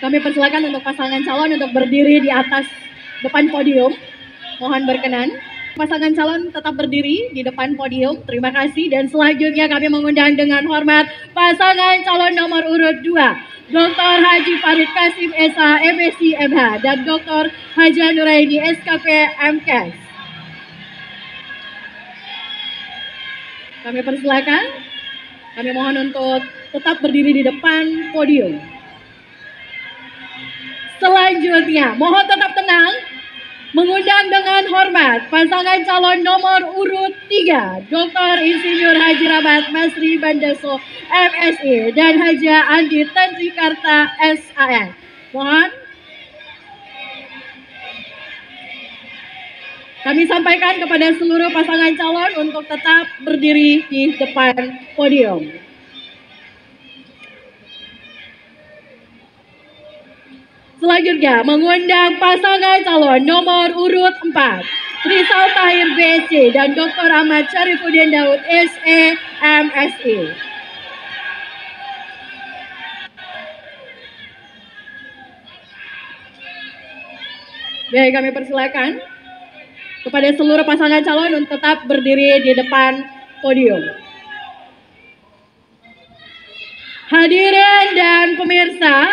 Kami persilakan untuk pasangan calon untuk berdiri di atas depan podium. Mohon berkenan. Pasangan calon tetap berdiri di depan podium. Terima kasih. Dan selanjutnya kami mengundang dengan hormat pasangan calon nomor urut 2. Dr. Haji Farid Kasim SH, MSc MH, dan Dr. Haja Nuraini SKP MKes. Kami persilakan. Kami mohon untuk tetap berdiri di depan podium. Selanjutnya, mohon tetap tenang. Mengundang dengan hormat pasangan calon nomor urut 3, Dr. Insinyur Haji Rahmat Masri Bandaso MSI dan Haja Andi Tanrikarta SAN. Mohon kami sampaikan kepada seluruh pasangan calon untuk tetap berdiri di depan podium. Selanjutnya, mengundang pasangan calon nomor urut 4, Rizal Tahir BSc dan Dr. Ahmad Syarifuddin Daud SE MSI. Baik, kami persilakan kepada seluruh pasangan calon untuk tetap berdiri di depan podium. Hadirin dan pemirsa,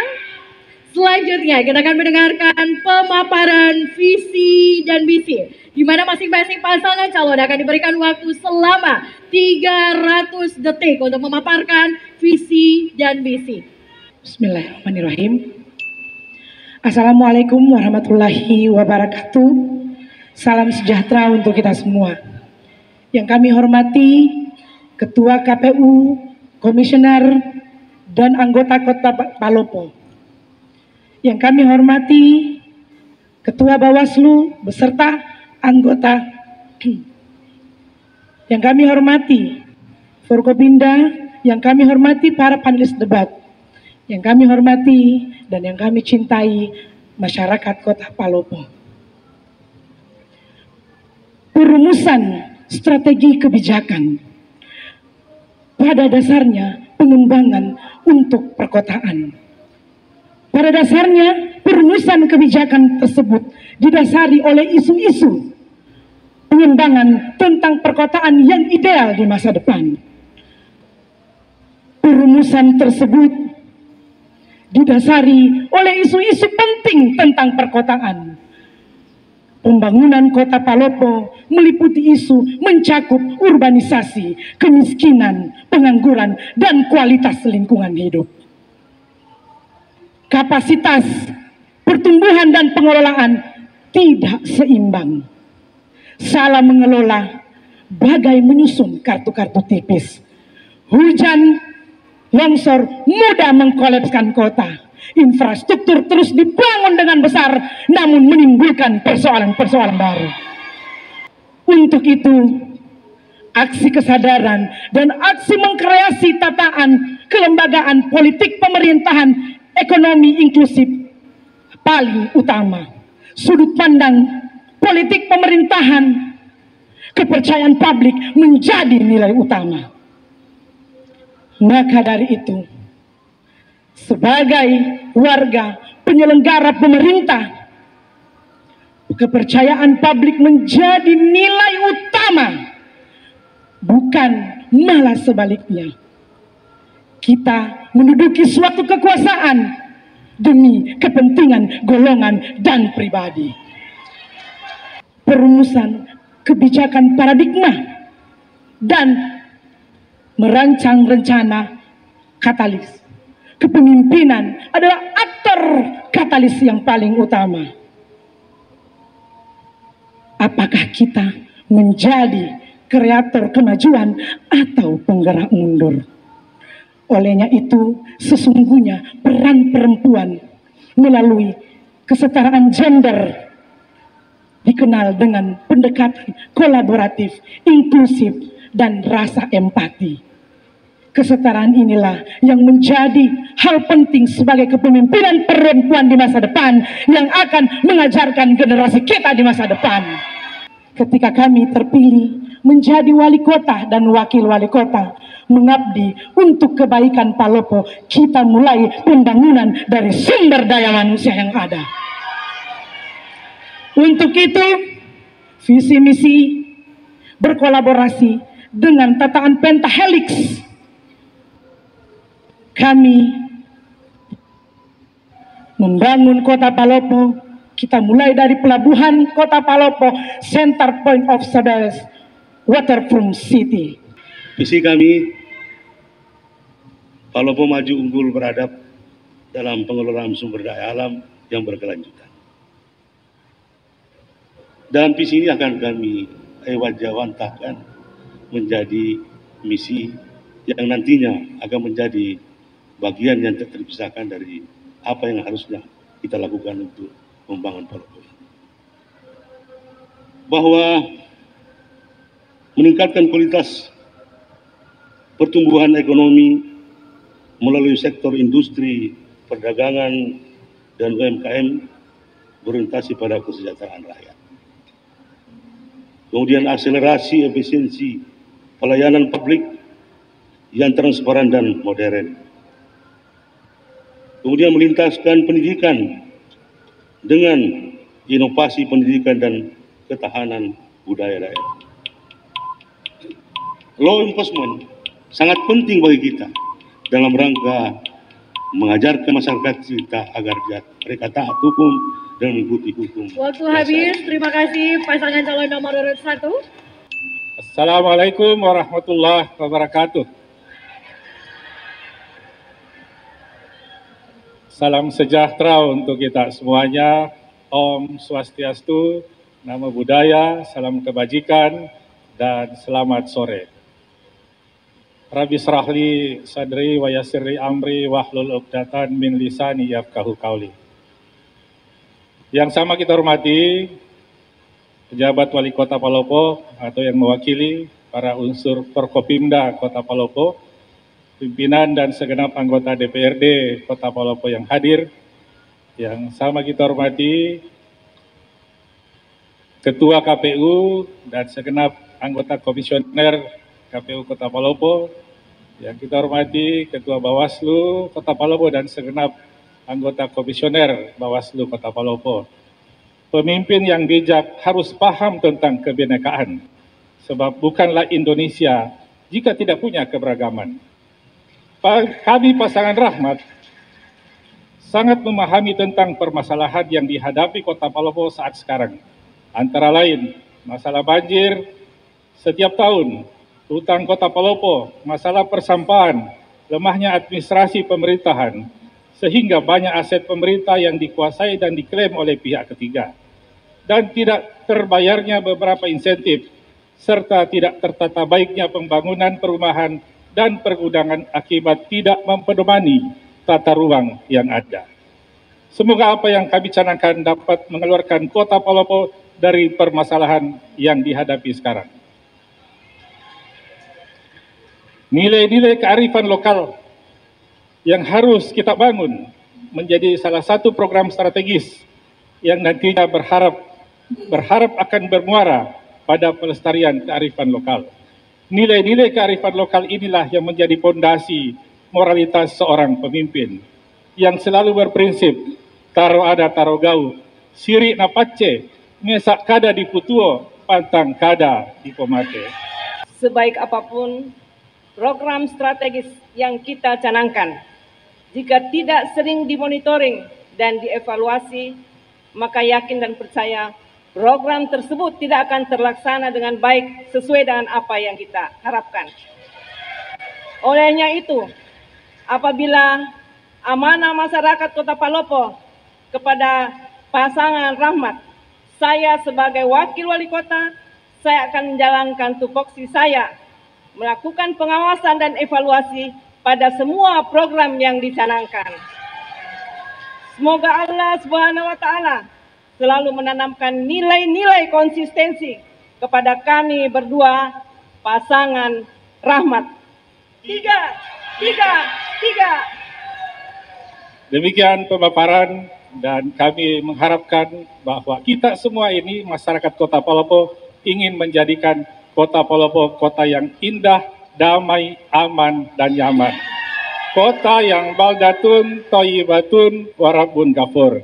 selanjutnya kita akan mendengarkan pemaparan visi dan misi, di mana masing-masing pasangan calon akan diberikan waktu selama 300 detik untuk memaparkan visi dan misi. Bismillahirrahmanirrahim. Assalamualaikum warahmatullahi wabarakatuh. Salam sejahtera untuk kita semua. Yang kami hormati Ketua KPU, Komisioner, dan anggota Kota Palopo. Yang kami hormati Ketua Bawaslu beserta anggota. Yang kami hormati Forkopimda, yang kami hormati para panelis debat, yang kami hormati dan yang kami cintai masyarakat Kota Palopo. Perumusan strategi kebijakan pada dasarnya pengembangan untuk perkotaan. Pada dasarnya, perumusan kebijakan tersebut didasari oleh isu-isu pengembangan tentang perkotaan yang ideal di masa depan. Perumusan tersebut didasari oleh isu-isu penting tentang perkotaan. Pembangunan Kota Palopo meliputi isu mencakup urbanisasi, kemiskinan, pengangguran, dan kualitas lingkungan hidup. Kapasitas pertumbuhan dan pengelolaan tidak seimbang. Salah mengelola bagai menyusun kartu-kartu tipis. Hujan, longsor mudah mengkolapskan kota. Infrastruktur terus dibangun dengan besar, namun menimbulkan persoalan-persoalan baru. Untuk itu, aksi kesadaran dan aksi mengkreasi tataan kelembagaan politik pemerintahan ekonomi inklusif paling utama. Sudut pandang politik pemerintahan, kepercayaan publik menjadi nilai utama. Maka dari itu, sebagai warga penyelenggara pemerintah, kepercayaan publik menjadi nilai utama, bukan malah sebaliknya. Kita menduduki suatu kekuasaan demi kepentingan golongan dan pribadi. Perumusan kebijakan paradigma dan merancang rencana katalis kepemimpinan adalah aktor katalis yang paling utama. Apakah kita menjadi kreator kemajuan atau penggerak mundur? Olehnya itu, sesungguhnya peran perempuan melalui kesetaraan gender dikenal dengan pendekatan kolaboratif, inklusif, dan rasa empati. Kesetaraan inilah yang menjadi hal penting sebagai kepemimpinan perempuan di masa depan yang akan mengajarkan generasi kita di masa depan. Ketika kami terpilih menjadi wali kota dan wakil wali kota, mengabdi untuk kebaikan Palopo. Kita mulai pembangunan dari sumber daya manusia yang ada. Untuk itu, visi misi berkolaborasi dengan tataan pentahelix kami membangun kota Palopo. Kita mulai dari pelabuhan kota Palopo, center point of service, waterfront city. Visi kami, Palopo maju unggul beradab dalam pengelolaan sumber daya alam yang berkelanjutan. Dalam visi ini akan kami wajawantahkan menjadi misi yang nantinya akan menjadi bagian yang tak terpisahkan dari apa yang harusnya kita lakukan untuk membangun Palopo. Bahwa meningkatkan kualitas pertumbuhan ekonomi melalui sektor industri, perdagangan, dan UMKM berorientasi pada kesejahteraan rakyat. Kemudian akselerasi efisiensi pelayanan publik yang transparan dan modern. Kemudian melintaskan pendidikan dengan inovasi pendidikan dan ketahanan budaya daerah. Law enforcement sangat penting bagi kita dalam rangka mengajarkan masyarakat kita agar mereka taat hukum dan mengikuti hukum. Waktu habis, terima kasih pasangan calon nomor urut 1. Assalamualaikum warahmatullahi wabarakatuh. Salam sejahtera untuk kita semuanya. Om Swastiastu, Namo Buddhaya, salam kebajikan, dan selamat sore. Rabbi srahli sadri wa yassirli amri wahlul 'uqdatan min lisani yafqahu qauli. Yang sama kita hormati pejabat wali kota Palopo atau yang mewakili para unsur Forkopimda Kota Palopo, pimpinan dan segenap anggota DPRD Kota Palopo yang hadir. Yang sama kita hormati Ketua KPU dan segenap anggota komisioner KPU Kota Palopo. Yang kita hormati Ketua Bawaslu Kota Palopo dan segenap anggota komisioner Bawaslu Kota Palopo. Pemimpin yang bijak harus paham tentang kebinekaan, sebab bukanlah Indonesia jika tidak punya keberagaman. Kami pasangan Rahmat sangat memahami tentang permasalahan yang dihadapi Kota Palopo saat sekarang. Antara lain, masalah banjir setiap tahun, hutang Kota Palopo, masalah persampahan, lemahnya administrasi pemerintahan, sehingga banyak aset pemerintah yang dikuasai dan diklaim oleh pihak ketiga, dan tidak terbayarnya beberapa insentif, serta tidak tertata baiknya pembangunan perumahan dan pergudangan akibat tidak mempedomani tata ruang yang ada. Semoga apa yang kami canangkan dapat mengeluarkan Kota Palopo dari permasalahan yang dihadapi sekarang. Nilai-nilai kearifan lokal yang harus kita bangun menjadi salah satu program strategis yang nantinya berharap akan bermuara pada pelestarian kearifan lokal. Nilai-nilai kearifan lokal inilah yang menjadi fondasi moralitas seorang pemimpin yang selalu berprinsip taro ada taro gau, siri napace, mesak kada di putuo, pantang kada di pomate. Sebaik apapun program strategis yang kita canangkan, jika tidak sering dimonitoring dan dievaluasi, maka yakin dan percaya program tersebut tidak akan terlaksana dengan baik sesuai dengan apa yang kita harapkan. Olehnya itu, apabila amanah masyarakat Kota Palopo kepada pasangan Rahmat, saya sebagai wakil wali kota, saya akan menjalankan tupoksi saya melakukan pengawasan dan evaluasi pada semua program yang dicanangkan. Semoga Allah Subhanahu wa Ta'ala selalu menanamkan nilai-nilai konsistensi kepada kami berdua, pasangan Rahmat. 3. Demikian pemaparan, dan kami mengharapkan bahwa kita semua ini, masyarakat Kota Palopo, ingin menjadikan Kota Palopo kota yang indah, damai, aman, dan nyaman. Kota yang baldatun, toyibatun, warabun gafur.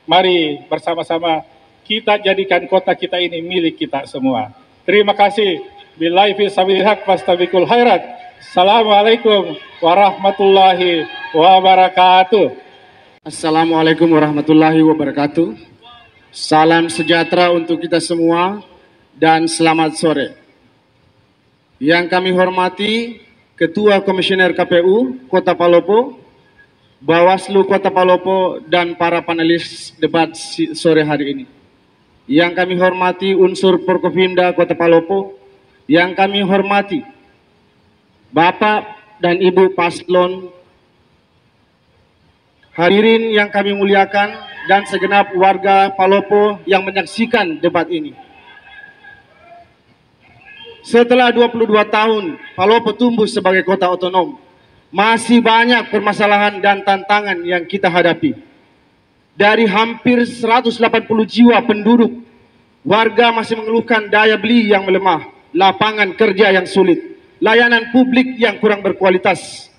Mari bersama-sama kita jadikan kota kita ini milik kita semua. Terima kasih. Billahi fi sabilil haq fastabiqul khairat. Assalamualaikum warahmatullahi wabarakatuh. Assalamualaikum warahmatullahi wabarakatuh. Salam sejahtera untuk kita semua dan selamat sore. Yang kami hormati Ketua Komisioner KPU Kota Palopo, Bawaslu Kota Palopo, dan para panelis debat sore hari ini. Yang kami hormati unsur Forkopimda Kota Palopo, yang kami hormati Bapak dan Ibu Paslon, hadirin yang kami muliakan, dan segenap warga Palopo yang menyaksikan debat ini. Setelah 22 tahun Palopo tumbuh sebagai kota otonom, masih banyak permasalahan dan tantangan yang kita hadapi. Dari hampir 180 jiwa penduduk, warga masih mengeluhkan daya beli yang melemah, lapangan kerja yang sulit, layanan publik yang kurang berkualitas,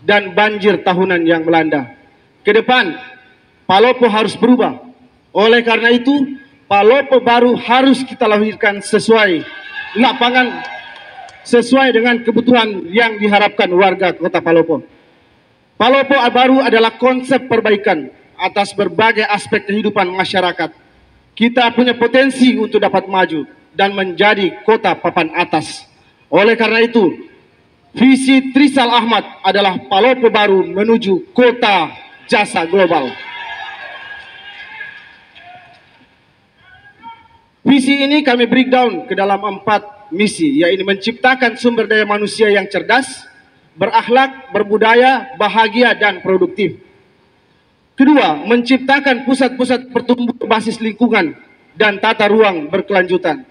dan banjir tahunan yang melanda. Ke depan, Palopo harus berubah. Oleh karena itu, Palopo baru harus kita lahirkan sesuai lapangan, sesuai dengan kebutuhan yang diharapkan warga kota Palopo. Palopo baru adalah konsep perbaikan atas berbagai aspek kehidupan masyarakat. Kita punya potensi untuk dapat maju dan menjadi kota papan atas. Oleh karena itu, visi Trisal Ahmad adalah Palopo baru menuju kota jasa global. Visi ini kami breakdown ke dalam 4 misi, yaitu menciptakan sumber daya manusia yang cerdas, berakhlak, berbudaya, bahagia, dan produktif. Kedua, menciptakan pusat-pusat pertumbuhan berbasis lingkungan dan tata ruang berkelanjutan.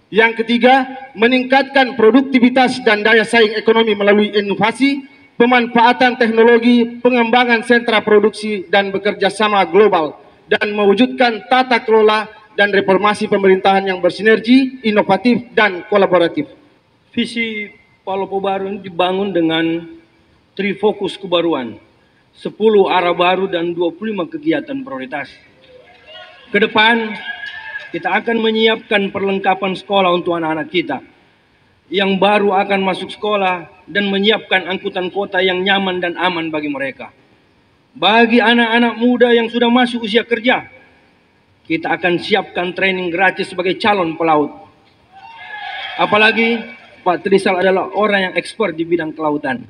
Yang ketiga, meningkatkan produktivitas dan daya saing ekonomi melalui inovasi, pemanfaatan teknologi, pengembangan sentra produksi, dan bekerja sama global, dan mewujudkan tata kelola dan reformasi pemerintahan yang bersinergi, inovatif, dan kolaboratif. Visi Palopo baru ini dibangun dengan trifokus kebaruan, 10 arah baru dan 25 kegiatan prioritas. Ke depan, kita akan menyiapkan perlengkapan sekolah untuk anak-anak kita yang baru akan masuk sekolah dan menyiapkan angkutan kota yang nyaman dan aman bagi mereka. Bagi anak-anak muda yang sudah masuk usia kerja, kita akan siapkan training gratis sebagai calon pelaut. Apalagi Pak Trisal adalah orang yang ekspor di bidang kelautan.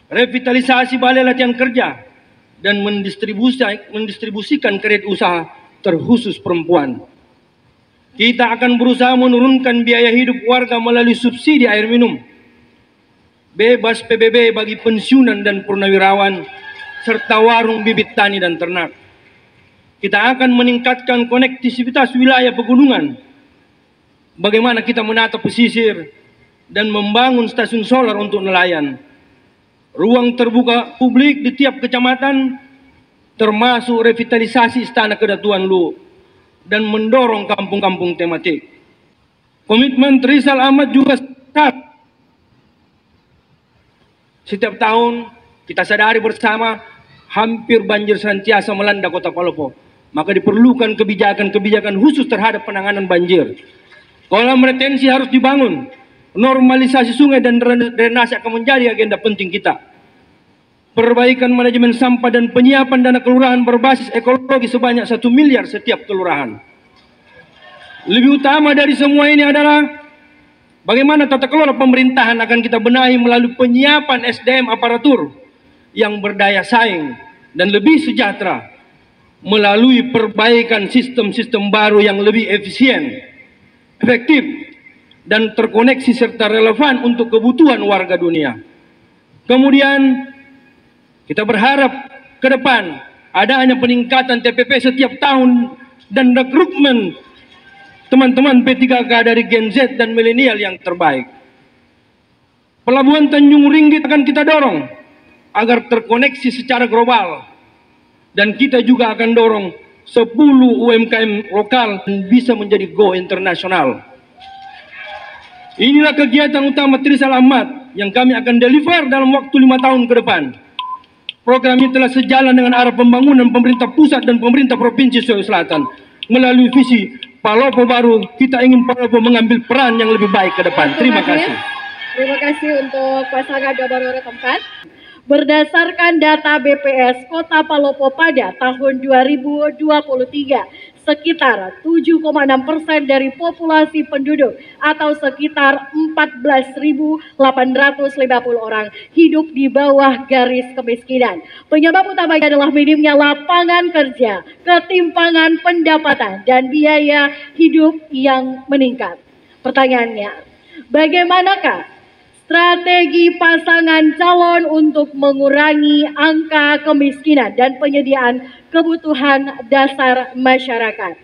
Revitalisasi balai latihan kerja dan mendistribusikan kredit usaha terkhusus perempuan. Kita akan berusaha menurunkan biaya hidup warga melalui subsidi air minum, bebas PBB bagi pensiunan dan purnawirawan, serta warung bibit tani dan ternak. Kita akan meningkatkan konektivitas wilayah pegunungan. Bagaimana kita menata pesisir dan membangun stasiun solar untuk nelayan. Ruang terbuka publik di tiap kecamatan, termasuk revitalisasi Istana Kedatuan Luwu, dan mendorong kampung-kampung tematik. Komitmen Trisal Ahmad juga setiap tahun kita sadari bersama hampir banjir senantiasa melanda kota Palopo. Maka diperlukan kebijakan-kebijakan khusus terhadap penanganan banjir. Kolam retensi harus dibangun. Normalisasi sungai dan drainase akan menjadi agenda penting kita. Perbaikan manajemen sampah dan penyiapan dana kelurahan berbasis ekologi sebanyak 1 miliar setiap kelurahan. Lebih utama dari semua ini adalah bagaimana tata kelola pemerintahan akan kita benahi melalui penyiapan SDM aparatur yang berdaya saing dan lebih sejahtera, melalui perbaikan sistem-sistem baru yang lebih efisien, efektif, dan terkoneksi serta relevan untuk kebutuhan warga dunia. Kemudian kita berharap ke depan adanya peningkatan TPP setiap tahun dan rekrutmen teman-teman P3K dari Gen Z dan milenial yang terbaik. Pelabuhan Tanjung Ringgit akan kita dorong agar terkoneksi secara global. Dan kita juga akan dorong 10 UMKM lokal bisa menjadi go internasional. Inilah kegiatan utama Trisal Ahmad yang kami akan deliver dalam waktu 5 tahun ke depan. Program ini telah sejalan dengan arah pembangunan pemerintah pusat dan pemerintah Provinsi Sulawesi Selatan. Melalui visi Palopo Baru, kita ingin Palopo mengambil peran yang lebih baik ke depan. Terima kasih. Terima kasih untuk pasangan nomor urut 4. Berdasarkan data BPS Kota Palopo pada tahun 2023, sekitar 7,6% dari populasi penduduk atau sekitar 14.850 orang hidup di bawah garis kemiskinan. Penyebab utamanya adalah minimnya lapangan kerja, ketimpangan pendapatan, dan biaya hidup yang meningkat. Pertanyaannya, bagaimanakah strategi pasangan calon untuk mengurangi angka kemiskinan dan penyediaan kebutuhan dasar masyarakat?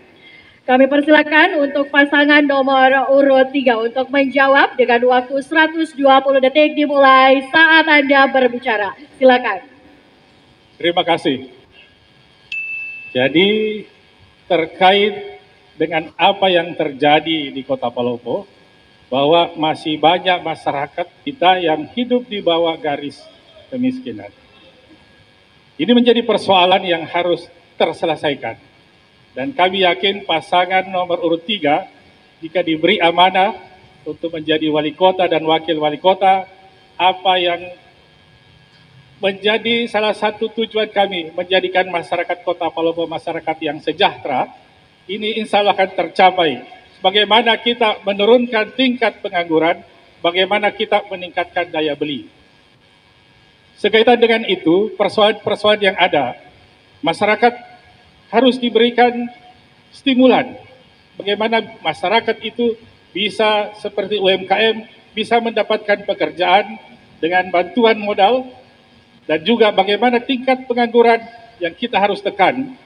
Kami persilakan untuk pasangan nomor urut 3 untuk menjawab dengan waktu 120 detik dimulai saat Anda berbicara. Silakan. Terima kasih. Jadi terkait dengan apa yang terjadi di Kota Palopo, bahwa masih banyak masyarakat kita yang hidup di bawah garis kemiskinan. Ini menjadi persoalan yang harus terselesaikan. Dan kami yakin pasangan nomor urut 3, jika diberi amanah untuk menjadi wali kota dan wakil wali kota, apa yang menjadi salah satu tujuan kami, menjadikan masyarakat Kota Palopo masyarakat yang sejahtera, ini insya Allah akan tercapai. Bagaimana kita menurunkan tingkat pengangguran, bagaimana kita meningkatkan daya beli. Sekaitan dengan itu, persoalan-persoalan yang ada, masyarakat harus diberikan stimulan. Bagaimana masyarakat itu bisa seperti UMKM, bisa mendapatkan pekerjaan dengan bantuan modal, dan juga bagaimana tingkat pengangguran yang kita harus tekan.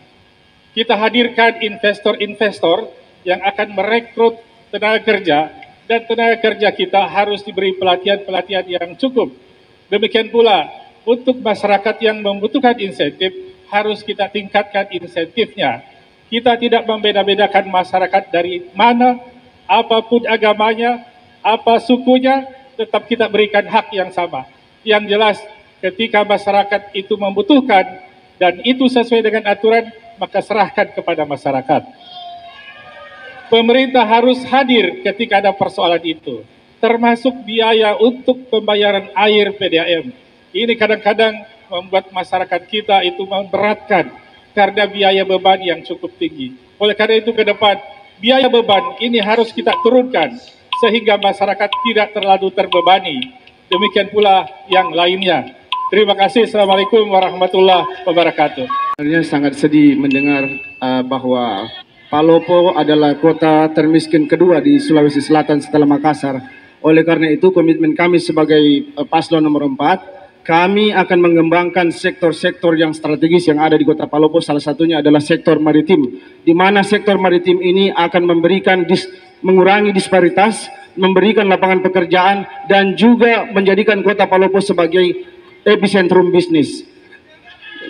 Kita hadirkan investor-investor yang akan merekrut tenaga kerja, dan tenaga kerja kita harus diberi pelatihan-pelatihan yang cukup. Demikian pula untuk masyarakat yang membutuhkan insentif, harus kita tingkatkan insentifnya. Kita tidak membeda-bedakan masyarakat dari mana, apapun agamanya, apa sukunya, tetap kita berikan hak yang sama. Yang jelas ketika masyarakat itu membutuhkan dan itu sesuai dengan aturan, maka serahkan kepada masyarakat. Pemerintah harus hadir ketika ada persoalan itu, termasuk biaya untuk pembayaran air PDAM. Ini kadang-kadang membuat masyarakat kita itu memberatkan karena biaya beban yang cukup tinggi. Oleh karena itu ke depan, biaya beban ini harus kita turunkan sehingga masyarakat tidak terlalu terbebani. Demikian pula yang lainnya. Terima kasih. Assalamualaikum warahmatullahi wabarakatuh. Sebenarnya sangat sedih mendengar bahwa Palopo adalah kota termiskin kedua di Sulawesi Selatan setelah Makassar. Oleh karena itu, komitmen kami sebagai paslon nomor 4, kami akan mengembangkan sektor-sektor yang strategis yang ada di Kota Palopo. Salah satunya adalah sektor maritim, di mana sektor maritim ini akan memberikan mengurangi disparitas, memberikan lapangan pekerjaan, dan juga menjadikan Kota Palopo sebagai epicentrum bisnis.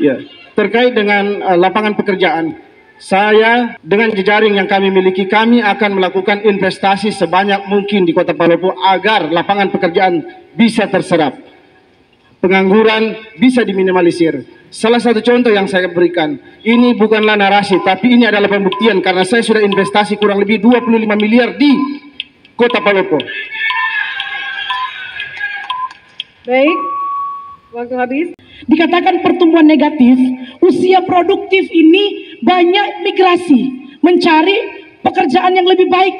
Ya, terkait dengan lapangan pekerjaan, saya dengan jejaring yang kami miliki, kami akan melakukan investasi sebanyak mungkin di Kota Palopo agar lapangan pekerjaan bisa terserap, pengangguran bisa diminimalisir. Salah satu contoh yang saya berikan, ini bukanlah narasi, tapi ini adalah pembuktian karena saya sudah investasi kurang lebih 25 miliar di Kota Palopo. Baik, waktu habis. Dikatakan pertumbuhan negatif, usia produktif ini banyak migrasi, mencari pekerjaan yang lebih baik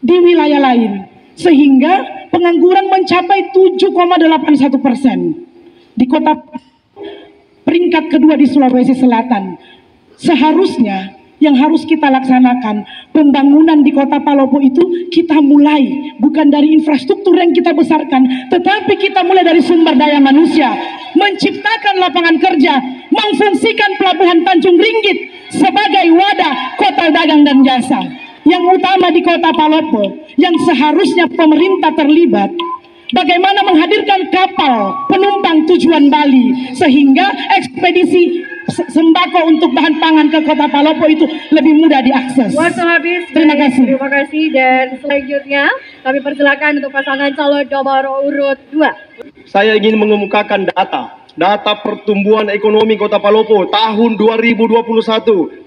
di wilayah lain. Sehingga pengangguran mencapai 7,81% di kota peringkat kedua di Sulawesi Selatan. Seharusnya yang harus kita laksanakan, pembangunan di Kota Palopo itu kita mulai bukan dari infrastruktur yang kita besarkan, tetapi kita mulai dari sumber daya manusia, menciptakan lapangan kerja, memfungsikan pelabuhan Tanjung Ringgit sebagai wadah kota dagang dan jasa. Yang utama di Kota Palopo, yang seharusnya pemerintah terlibat, bagaimana menghadirkan kapal penumpang tujuan Bali sehingga ekspedisi sembako untuk bahan pangan ke Kota Palopo itu lebih mudah diakses. Waktu habis. Terima kasih. Terima kasih, dan selanjutnya Kami persilakan untuk pasangan calon nomor urut 2. Saya ingin mengemukakan data pertumbuhan ekonomi Kota Palopo tahun 2021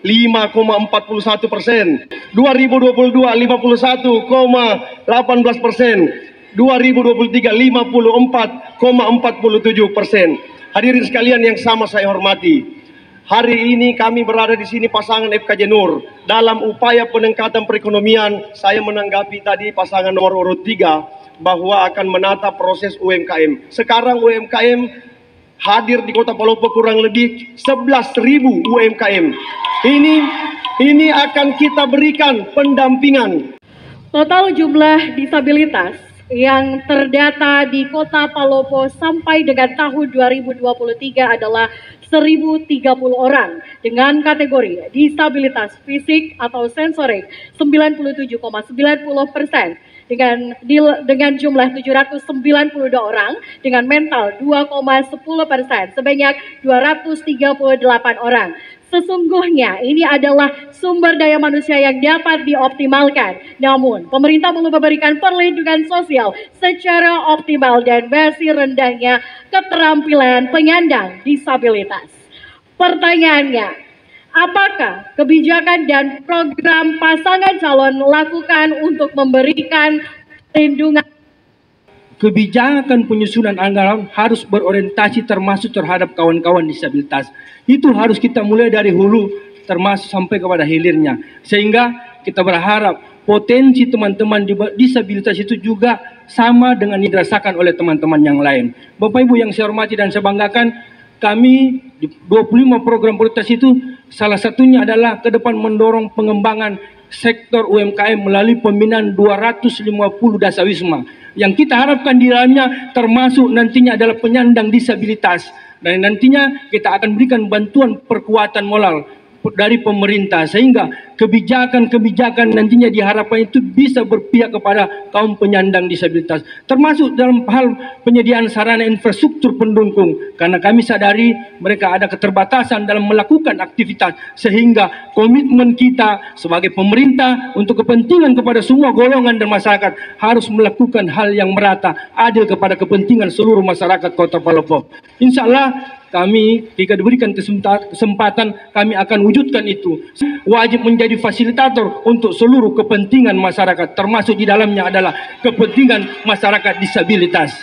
5,41%, 2022 51,18%, 2023 54,47%. Hadirin sekalian yang sama saya hormati, hari ini kami berada di sini pasangan FKJ Nur dalam upaya peningkatan perekonomian. Saya menanggapi tadi pasangan nomor urut 3 bahwa akan menata proses UMKM. Sekarang UMKM hadir di Kota Palopo kurang lebih 11.000 UMKM. Ini akan kita berikan pendampingan. Total jumlah disabilitas yang terdata di Kota Palopo sampai dengan tahun 2023 adalah 1.030 orang dengan kategori disabilitas fisik atau sensorik 97,90%. Dengan jumlah 792 orang, dengan mental 2,10%, sebanyak 238 orang. Sesungguhnya ini adalah sumber daya manusia yang dapat dioptimalkan. Namun, pemerintah perlu memberikan perlindungan sosial secara optimal dan masih rendahnya keterampilan penyandang disabilitas. Pertanyaannya, apakah kebijakan dan program pasangan calon lakukan untuk memberikan perlindungan? Kebijakan penyusunan anggaran harus berorientasi termasuk terhadap kawan-kawan disabilitas. Itu harus kita mulai dari hulu termasuk sampai kepada hilirnya. Sehingga kita berharap potensi teman-teman disabilitas itu juga sama dengan yang dirasakan oleh teman-teman yang lain. Bapak Ibu yang saya hormati dan saya banggakan, kami di 25 program prioritas itu salah satunya adalah ke depan mendorong pengembangan sektor UMKM melalui pembinaan 250 dasawisma. Yang kita harapkan di dalamnya termasuk nantinya adalah penyandang disabilitas. Dan nantinya kita akan berikan bantuan perkuatan moral dari pemerintah sehingga kebijakan-kebijakan nantinya diharapkan itu bisa berpihak kepada kaum penyandang disabilitas, termasuk dalam hal penyediaan sarana infrastruktur pendukung, karena kami sadari mereka ada keterbatasan dalam melakukan aktivitas, sehingga komitmen kita sebagai pemerintah untuk kepentingan kepada semua golongan dan masyarakat harus melakukan hal yang merata, adil kepada kepentingan seluruh masyarakat Kota Palopo. Insya Allah kami jika diberikan kesempatan kami akan wujudkan itu. Wajib menjadi fasilitator untuk seluruh kepentingan masyarakat, termasuk di dalamnya adalah kepentingan masyarakat disabilitas.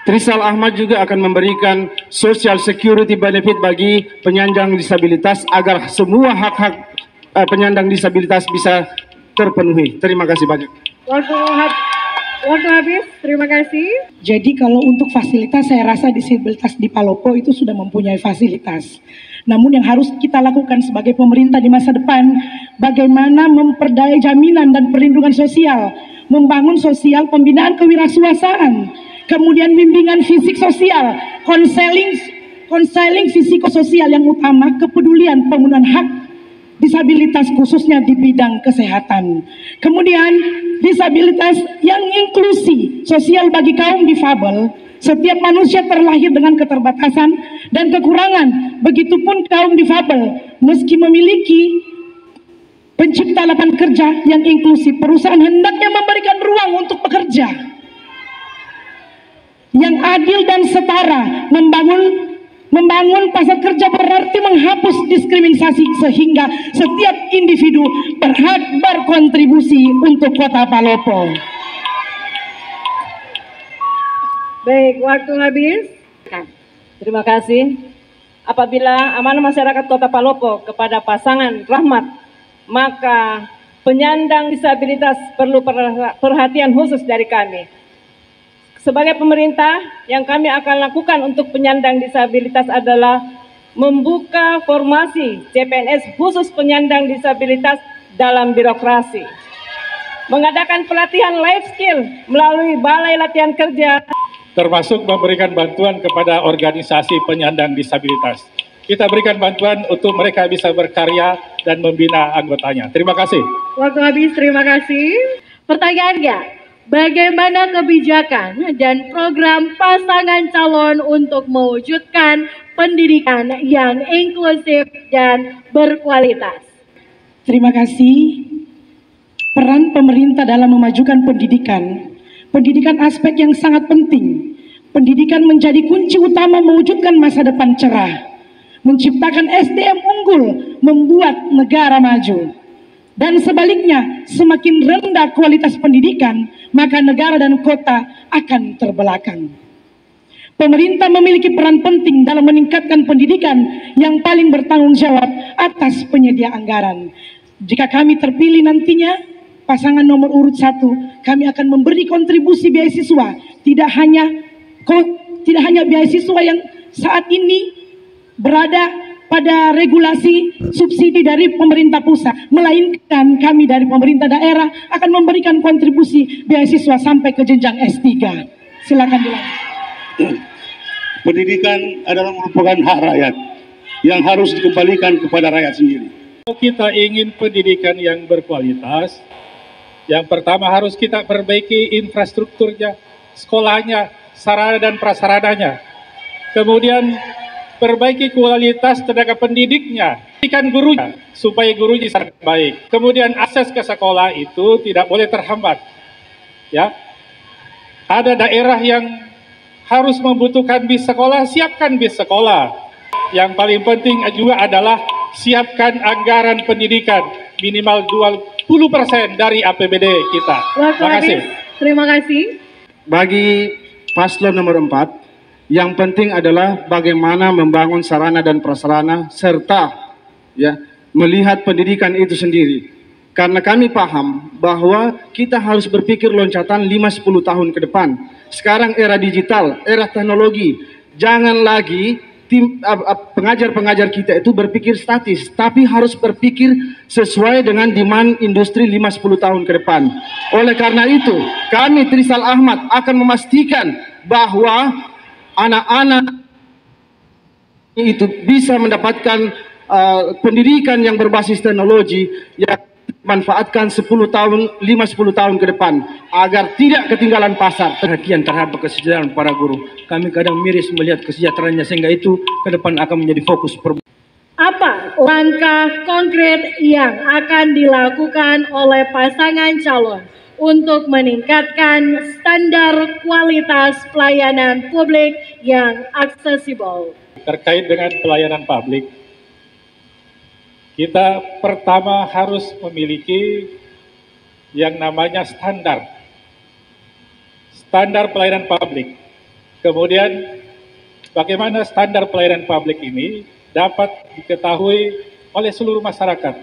Trisal Ahmad juga akan memberikan social security benefit bagi penyandang disabilitas agar semua hak-hak penyandang disabilitas bisa terpenuhi. Terima kasih banyak. Waktu habis, terima kasih. Jadi kalau untuk fasilitas, saya rasa disabilitas di Palopo itu sudah mempunyai fasilitas. Namun yang harus kita lakukan sebagai pemerintah di masa depan, bagaimana memperdaya jaminan dan perlindungan sosial, membangun sosial pembinaan kewirausahaan, kemudian bimbingan fisik sosial, konseling fisikososial yang utama, kepedulian pemenuhan hak disabilitas khususnya di bidang kesehatan. Kemudian disabilitas yang inklusi sosial bagi kaum difabel. Setiap manusia terlahir dengan keterbatasan dan kekurangan. Begitupun kaum difabel, meski memiliki pencipta lapangan kerja yang inklusif, perusahaan hendaknya memberikan ruang untuk bekerja yang adil dan setara. Membangun pasar kerja berarti menghapus diskriminasi sehingga setiap individu berhak berkontribusi untuk Kota Palopo. Baik, waktu habis. Terima kasih. Apabila amanah masyarakat Kota Palopo kepada pasangan Rahmat, maka penyandang disabilitas perlu perhatian khusus dari kami. Sebagai pemerintah, yang kami akan lakukan untuk penyandang disabilitas adalah membuka formasi CPNS khusus penyandang disabilitas dalam birokrasi, mengadakan pelatihan life skill melalui Balai Latihan Kerja, termasuk memberikan bantuan kepada organisasi penyandang disabilitas. Kita berikan bantuan untuk mereka bisa berkarya dan membina anggotanya. Terima kasih. Waktu habis, terima kasih. Pertanyaannya, bagaimana kebijakan dan program pasangan calon untuk mewujudkan pendidikan yang inklusif dan berkualitas? Terima kasih. Peran pemerintah dalam memajukan pendidikan. Pendidikan aspek yang sangat penting. Pendidikan menjadi kunci utama mewujudkan masa depan cerah. Menciptakan SDM unggul, membuat negara maju. Dan sebaliknya, semakin rendah kualitas pendidikan, maka negara dan kota akan terbelakang. Pemerintah memiliki peran penting dalam meningkatkan pendidikan yang paling bertanggung jawab atas penyedia anggaran. Jika kami terpilih nantinya, pasangan nomor urut 1, kami akan memberi kontribusi beasiswa, tidak hanya beasiswa yang saat ini berada pada regulasi subsidi dari pemerintah pusat, melainkan kami dari pemerintah daerah akan memberikan kontribusi beasiswa sampai ke jenjang S3. Silakan dilanjut. Pendidikan adalah merupakan hak rakyat yang harus dikembalikan kepada rakyat sendiri. Kalau kita ingin pendidikan yang berkualitas, yang pertama harus kita perbaiki infrastrukturnya, sekolahnya, sarana dan prasarananya. Kemudian perbaiki kualitas tenaga pendidiknya, pendidikan gurunya supaya gurunya sangat baik. Kemudian akses ke sekolah itu tidak boleh terhambat. Ya, ada daerah yang harus membutuhkan bis sekolah, siapkan bis sekolah. Yang paling penting juga adalah siapkan anggaran pendidikan minimal 20% dari APBD kita. Terima kasih. Terima kasih. Bagi paslon nomor 4, yang penting adalah bagaimana membangun sarana dan prasarana serta ya melihat pendidikan itu sendiri. Karena kami paham bahwa kita harus berpikir loncatan 5-10 tahun ke depan. Sekarang era digital, era teknologi. Jangan lagi pengajar-pengajar kita itu berpikir statis, tapi harus berpikir sesuai dengan demand industri 5-10 tahun ke depan. Oleh karena itu, kami Trisal Ahmad akan memastikan bahwa anak-anak itu bisa mendapatkan pendidikan yang berbasis teknologi yang manfaatkan 10 tahun, 5-10 tahun ke depan agar tidak ketinggalan pasar. Perhatian terhadap kesejahteraan para guru. Kami kadang miris melihat kesejahteraannya sehingga itu ke depan akan menjadi fokus Apa langkah konkret yang akan dilakukan oleh pasangan calon untuk meningkatkan standar kualitas pelayanan publik yang aksesibel? Terkait dengan pelayanan publik, kita pertama harus memiliki yang namanya standar pelayanan publik. Kemudian bagaimana standar pelayanan publik ini dapat diketahui oleh seluruh masyarakat.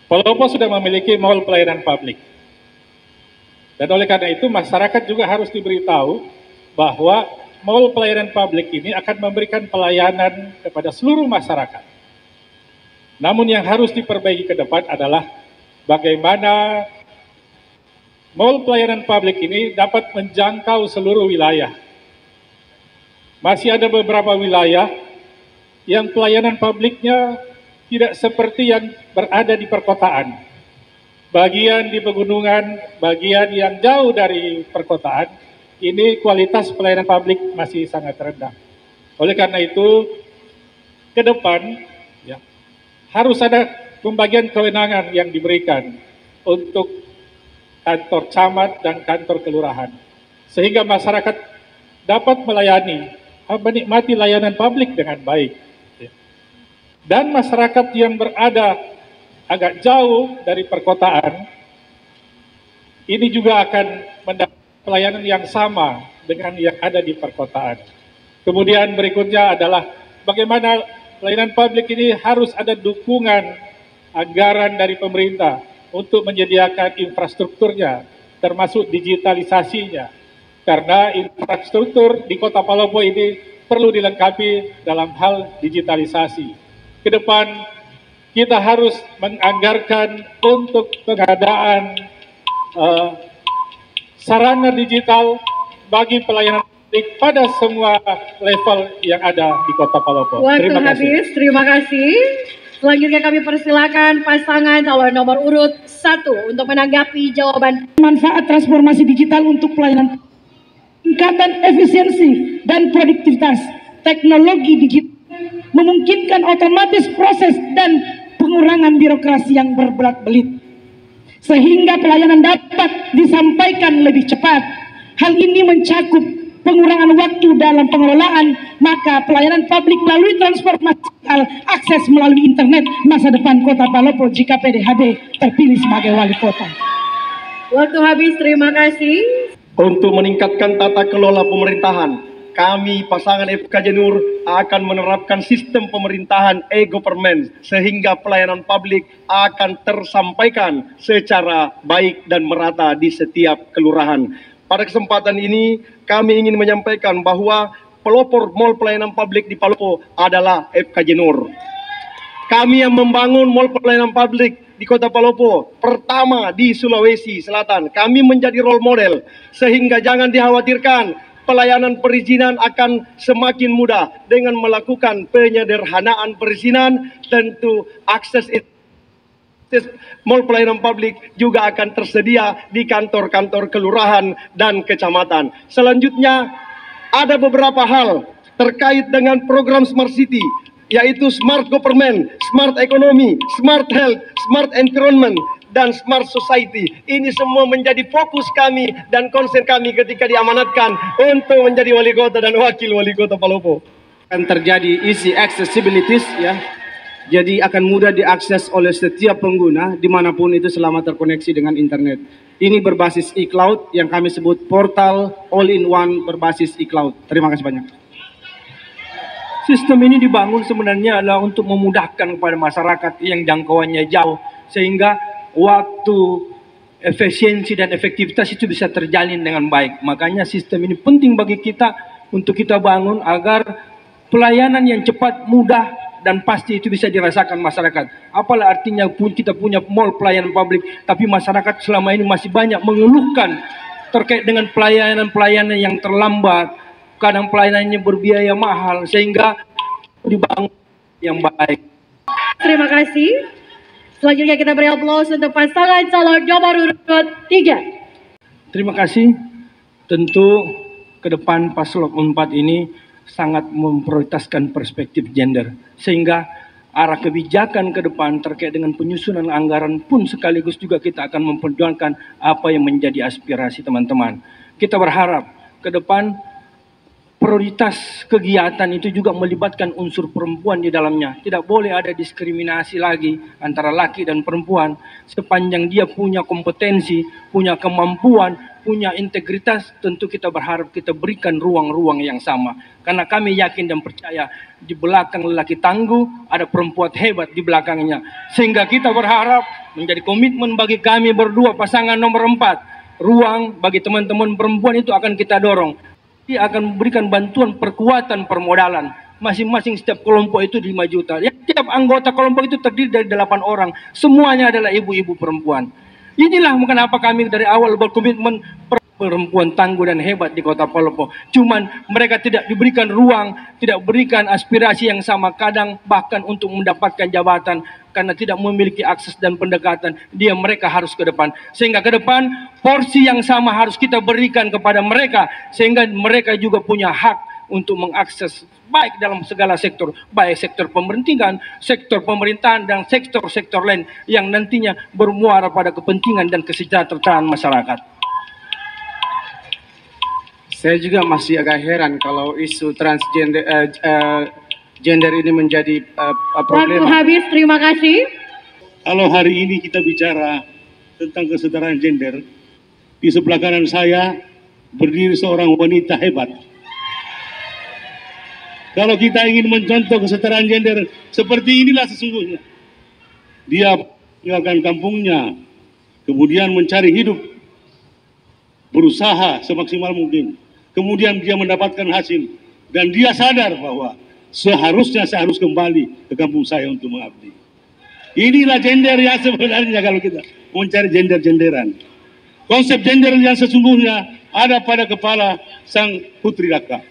Palopo sudah memiliki mall pelayanan publik. Dan oleh karena itu masyarakat juga harus diberitahu bahwa mall pelayanan publik ini akan memberikan pelayanan kepada seluruh masyarakat. Namun yang harus diperbaiki ke depan adalah bagaimana mall pelayanan publik ini dapat menjangkau seluruh wilayah. Masih ada beberapa wilayah yang pelayanan publiknya tidak seperti yang berada di perkotaan. Bagian di pegunungan, bagian yang jauh dari perkotaan, ini kualitas pelayanan publik masih sangat rendah. Oleh karena itu, ke depan ya, harus ada pembagian kewenangan yang diberikan untuk kantor camat dan kantor kelurahan. Sehingga masyarakat dapat menikmati layanan publik dengan baik. Dan masyarakat yang berada agak jauh dari perkotaan, ini juga akan mendapat pelayanan yang sama dengan yang ada di perkotaan. Kemudian berikutnya adalah bagaimana pelayanan publik ini harus ada dukungan anggaran dari pemerintah untuk menyediakan infrastrukturnya, termasuk digitalisasinya. Karena infrastruktur di Kota Palopo ini perlu dilengkapi dalam hal digitalisasi. Ke depan kita harus menganggarkan untuk pengadaan sarana digital bagi pelayanan pada semua level yang ada di Kota Palopo. Terima kasih. Terima kasih. Selanjutnya kami persilakan pasangan calon nomor urut 1 untuk menanggapi jawaban. Manfaat transformasi digital untuk pelayanan, tingkatan efisiensi dan produktivitas. Teknologi digital memungkinkan otomatis proses dan pengurangan birokrasi yang berbelat-belit. sehingga pelayanan dapat disampaikan lebih cepat. Hal ini mencakup pengurangan waktu dalam pengelolaan, maka pelayanan publik melalui transformasi akses melalui internet masa depan Kota Palopo jika PDHB terpilih sebagai wali kota. Waktu habis, terima kasih. Untuk meningkatkan tata kelola pemerintahan, kami pasangan FK Janur akan menerapkan sistem pemerintahan e-government sehingga pelayanan publik akan tersampaikan secara baik dan merata di setiap kelurahan. Pada kesempatan ini kami ingin menyampaikan bahwa pelopor mall pelayanan publik di Palopo adalah FK Janur. Kami yang membangun mall pelayanan publik di Kota Palopo pertama di Sulawesi Selatan. Kami menjadi role model sehingga jangan dikhawatirkan, pelayanan perizinan akan semakin mudah dengan melakukan penyederhanaan perizinan. Tentu akses mall pelayanan publik juga akan tersedia di kantor-kantor kelurahan dan kecamatan. Selanjutnya ada beberapa hal terkait dengan program Smart City, yaitu Smart Government, Smart Economy, Smart Health, Smart Environment, dan Smart Society. Ini semua menjadi fokus kami dan konsen kami ketika diamanatkan untuk menjadi wali kota dan wakil wali kota Palopo. Akan terjadi easy accessibility, ya. Jadi akan mudah diakses oleh setiap pengguna dimanapun itu selama terkoneksi dengan internet. Ini berbasis e-cloud yang kami sebut portal all-in-one berbasis e-cloud. Terima kasih banyak. Sistem ini dibangun sebenarnya adalah untuk memudahkan kepada masyarakat yang jangkauannya jauh, sehingga waktu, efisiensi dan efektivitas itu bisa terjalin dengan baik. Makanya sistem ini penting bagi kita untuk kita bangun agar pelayanan yang cepat, mudah, dan pasti itu bisa dirasakan masyarakat. Apalah artinya pun kita punya mall pelayanan publik, tapi masyarakat selama ini masih banyak mengeluhkan terkait dengan pelayanan-pelayanan yang terlambat, kadang pelayanannya berbiaya mahal, sehingga dibangun yang baik. Terima kasih. Selanjutnya kita beri aplaus untuk pasangan calon nomor urut 3. Terima kasih. Tentu ke depan paslon 4 ini sangat memprioritaskan perspektif gender, sehingga arah kebijakan ke depan terkait dengan penyusunan anggaran pun sekaligus juga kita akan memperjuangkan apa yang menjadi aspirasi teman-teman. Kita berharap ke depan prioritas kegiatan itu juga melibatkan unsur perempuan di dalamnya. Tidak boleh ada diskriminasi lagi antara laki dan perempuan. Sepanjang dia punya kompetensi, punya kemampuan, punya integritas, tentu kita berharap kita berikan ruang-ruang yang sama. Karena kami yakin dan percaya di belakang lelaki tangguh ada perempuan hebat di belakangnya. Sehingga kita berharap menjadi komitmen bagi kami berdua pasangan nomor 4. Ruang bagi teman-teman perempuan itu akan kita dorong. Dia akan memberikan bantuan perkuatan permodalan. Masing-masing setiap kelompok itu 5 juta. Ya, setiap anggota kelompok itu terdiri dari 8 orang. Semuanya adalah ibu-ibu perempuan. Inilah kenapa kami dari awal berkomitmen perempuan tangguh dan hebat di Kota Palopo. Cuman mereka tidak diberikan ruang, tidak berikan aspirasi yang sama. Kadang bahkan untuk mendapatkan jabatan karena tidak memiliki akses dan pendekatan, mereka harus ke depan. Sehingga ke depan porsi yang sama harus kita berikan kepada mereka, sehingga mereka juga punya hak untuk mengakses baik dalam segala sektor, baik sektor pemerintahan, dan sektor-sektor lain yang nantinya bermuara pada kepentingan dan kesejahteraan masyarakat. Saya juga masih agak heran kalau isu transgender gender ini menjadi Waktu problema. habis, terima kasih. Kalau hari ini kita bicara tentang kesetaraan gender, di sebelah kanan saya berdiri seorang wanita hebat. Kalau kita ingin mencontoh kesetaraan gender, seperti inilah sesungguhnya. Dia meninggalkan kampungnya, kemudian mencari hidup, berusaha semaksimal mungkin. Kemudian dia mendapatkan hasil, dan dia sadar bahwa seharusnya saya harus kembali ke kampung saya untuk mengabdi. Inilah gender yang sebenarnya kalau kita mencari gender-genderan. Konsep gender yang sesungguhnya ada pada kepala sang putri Raka.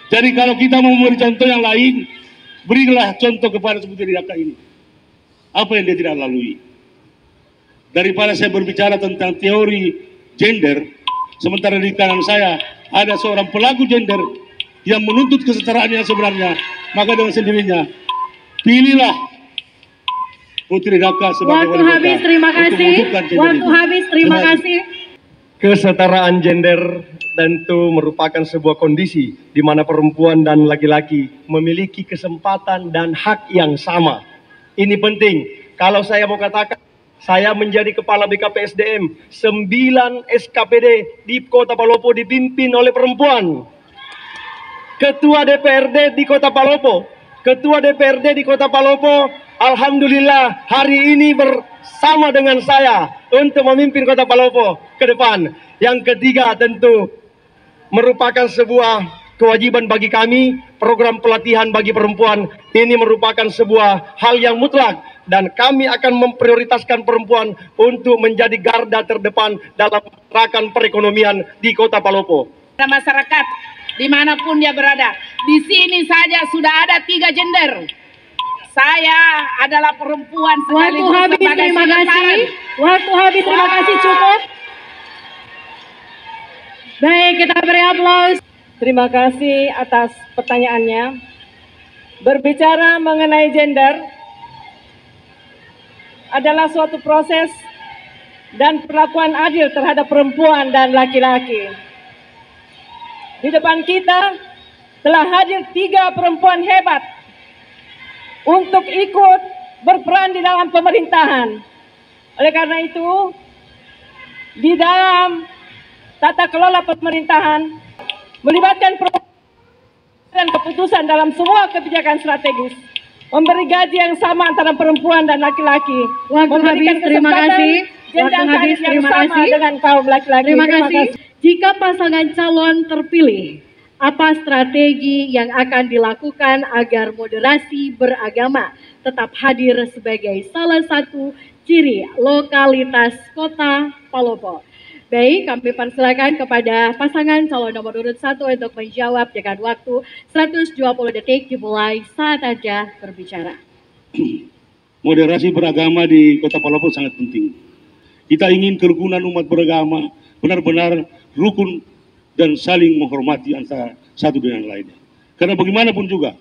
Jadi kalau kita mau memberi contoh yang lain, berilah contoh kepada putri Raka ini. Apa yang dia tidak lalui. Daripada saya berbicara tentang teori gender, sementara di kanan saya ada seorang pelaku gender yang menuntut kesetaraan yang sebenarnya, maka dengan sendirinya pilihlah Putri Daka sebagai Waktu habis, terima kasih. Waktu habis, terima kasih. Kesetaraan gender tentu merupakan sebuah kondisi di mana perempuan dan laki-laki memiliki kesempatan dan hak yang sama. Ini penting. Kalau saya mau katakan, saya menjadi kepala BKPSDM, 9 SKPD di Kota Palopo dipimpin oleh perempuan. Ketua DPRD di Kota Palopo, alhamdulillah hari ini bersama dengan saya untuk memimpin Kota Palopo ke depan. Yang ketiga tentu merupakan sebuah kewajiban bagi kami, program pelatihan bagi perempuan ini merupakan sebuah hal yang mutlak dan kami akan memprioritaskan perempuan untuk menjadi garda terdepan dalam gerakan perekonomian di Kota Palopo. Masyarakat dimanapun dia berada, di sini saja sudah ada 3 gender. Saya adalah perempuan Waktu sekaligus habis, sebagai terima kasih. sekretaris. Waktu habis, terima kasih, cukup. Baik, kita beri aplaus. Terima kasih atas pertanyaannya. Berbicara mengenai gender adalah suatu proses dan perlakuan adil terhadap perempuan dan laki-laki. Di depan kita telah hadir 3 perempuan hebat untuk ikut berperan di dalam pemerintahan. Oleh karena itu, di dalam tata kelola pemerintahan, melibatkan dan keputusan dalam semua kebijakan strategis, memberi gaji yang sama antara perempuan dan laki-laki, Waktu habis, terima kasih. Waktu habis, terima kasih. dengan kaum laki-laki. Terima kasih. Jika pasangan calon terpilih, apa strategi yang akan dilakukan agar moderasi beragama tetap hadir sebagai salah satu ciri lokalitas Kota Palopo? Baik, kami persilakan kepada pasangan calon nomor urut 1 untuk menjawab dengan waktu 120 detik dimulai saat Anda berbicara. Moderasi beragama di Kota Palopo sangat penting. Kita ingin kerukunan umat beragama benar-benar rukun dan saling menghormati antara satu dengan lainnya. Karena bagaimanapun juga,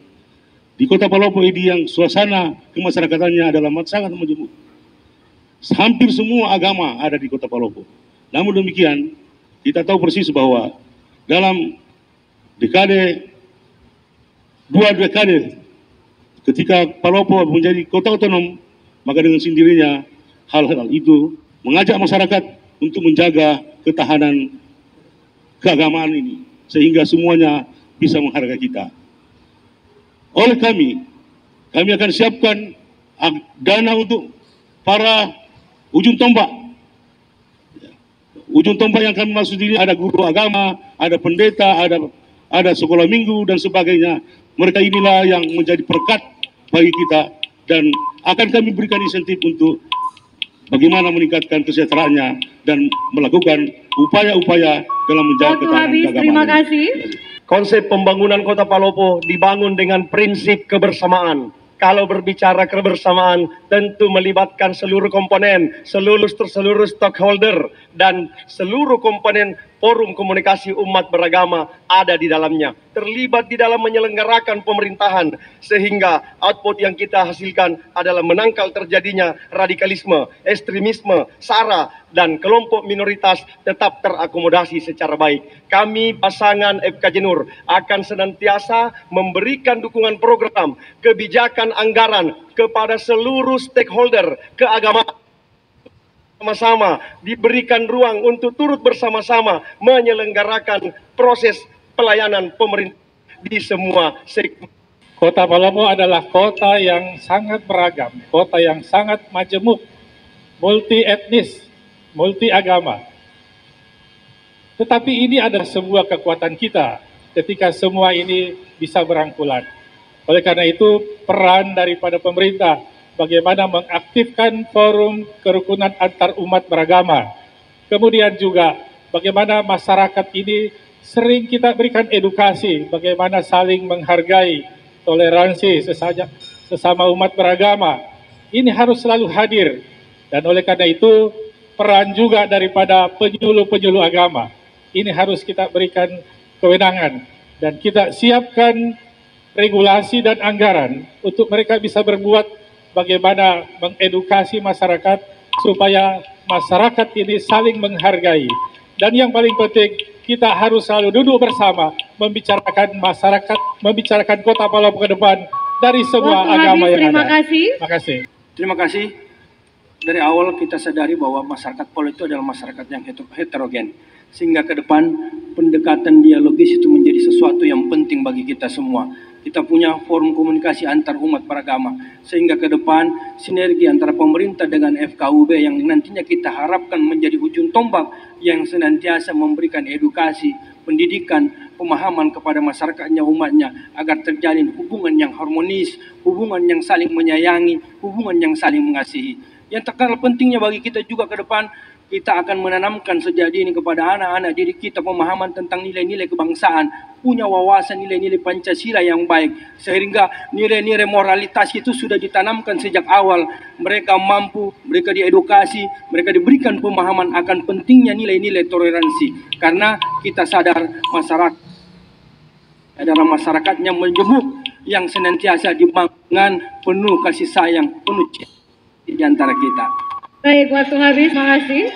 di Kota Palopo ini yang suasana kemasyarakatannya adalah sangat majemuk. Hampir semua agama ada di Kota Palopo. Namun demikian, kita tahu persis bahwa dalam dua dekade, ketika Palopo menjadi kota otonom, maka dengan sendirinya hal-hal itu mengajak masyarakat untuk menjaga ketahanan keagamaan ini, sehingga semuanya bisa menghargai kita. Oleh kami akan siapkan dana untuk para ujung tombak. Ujung tombak yang kami maksud ini ada guru agama, ada pendeta, ada sekolah minggu dan sebagainya. Mereka inilah yang menjadi perekat bagi kita dan akan kami berikan insentif untuk bagaimana meningkatkan kesejahteraannya dan melakukan upaya-upaya dalam menjaga ketahanan keagamaan. Terima kasih. Konsep pembangunan Kota Palopo dibangun dengan prinsip kebersamaan. Kalau berbicara kebersamaan, tentu melibatkan seluruh komponen, seluruh stakeholder, dan seluruh komponen forum komunikasi umat beragama ada di dalamnya. Terlibat di dalam menyelenggarakan pemerintahan, sehingga output yang kita hasilkan adalah menangkal terjadinya radikalisme, ekstremisme, SARA, dan kelompok minoritas tetap terakomodasi secara baik. Kami pasangan FKJ Nur akan senantiasa memberikan dukungan program, kebijakan anggaran kepada seluruh stakeholder keagamaan. Sama-sama diberikan ruang untuk turut bersama-sama menyelenggarakan proses pelayanan pemerintah di semua segmen. Kota Palopo adalah kota yang sangat beragam, kota yang sangat majemuk, multi etnis, multi agama. Tetapi ini adalah sebuah kekuatan kita ketika semua ini bisa berangkulan. Oleh karena itu, peran daripada pemerintah bagaimana mengaktifkan forum kerukunan antar umat beragama. Kemudian juga bagaimana masyarakat ini sering kita berikan edukasi, bagaimana saling menghargai, toleransi sesama umat beragama. Ini harus selalu hadir. Dan oleh karena itu, peran juga daripada penyuluh-penyuluh agama. Ini harus kita berikan kewenangan. Dan kita siapkan regulasi dan anggaran untuk mereka bisa berbuat bagaimana mengedukasi masyarakat supaya masyarakat ini saling menghargai. Dan yang paling penting, kita harus selalu duduk bersama membicarakan masyarakat, membicarakan Kota Palopo ke depan dari semua agama yang terima ada. Kasih. Terima kasih. Terima kasih. Dari awal kita sadari bahwa masyarakat Palopo itu adalah masyarakat yang heterogen. Sehingga ke depan pendekatan dialogis itu menjadi sesuatu yang penting bagi kita semua. Kita punya forum komunikasi antar umat beragama. Sehingga ke depan sinergi antara pemerintah dengan FKUB yang nantinya kita harapkan menjadi ujung tombak yang senantiasa memberikan edukasi, pendidikan, pemahaman kepada masyarakatnya, umatnya, agar terjalin hubungan yang harmonis, hubungan yang saling menyayangi, hubungan yang saling mengasihi. Yang tak kalah pentingnya bagi kita juga ke depan, kita akan menanamkan sejak dini kepada anak-anak didik kita pemahaman tentang nilai-nilai kebangsaan, punya wawasan nilai-nilai Pancasila yang baik, sehingga nilai-nilai moralitas itu sudah ditanamkan sejak awal. Mereka mampu, mereka diedukasi, mereka diberikan pemahaman akan pentingnya nilai-nilai toleransi. Karena kita sadar masyarakat adalah masyarakatnya menjemuk yang senantiasa dibangun penuh kasih sayang, penuh cinta di antara kita. Baik, waktu habis, makasih.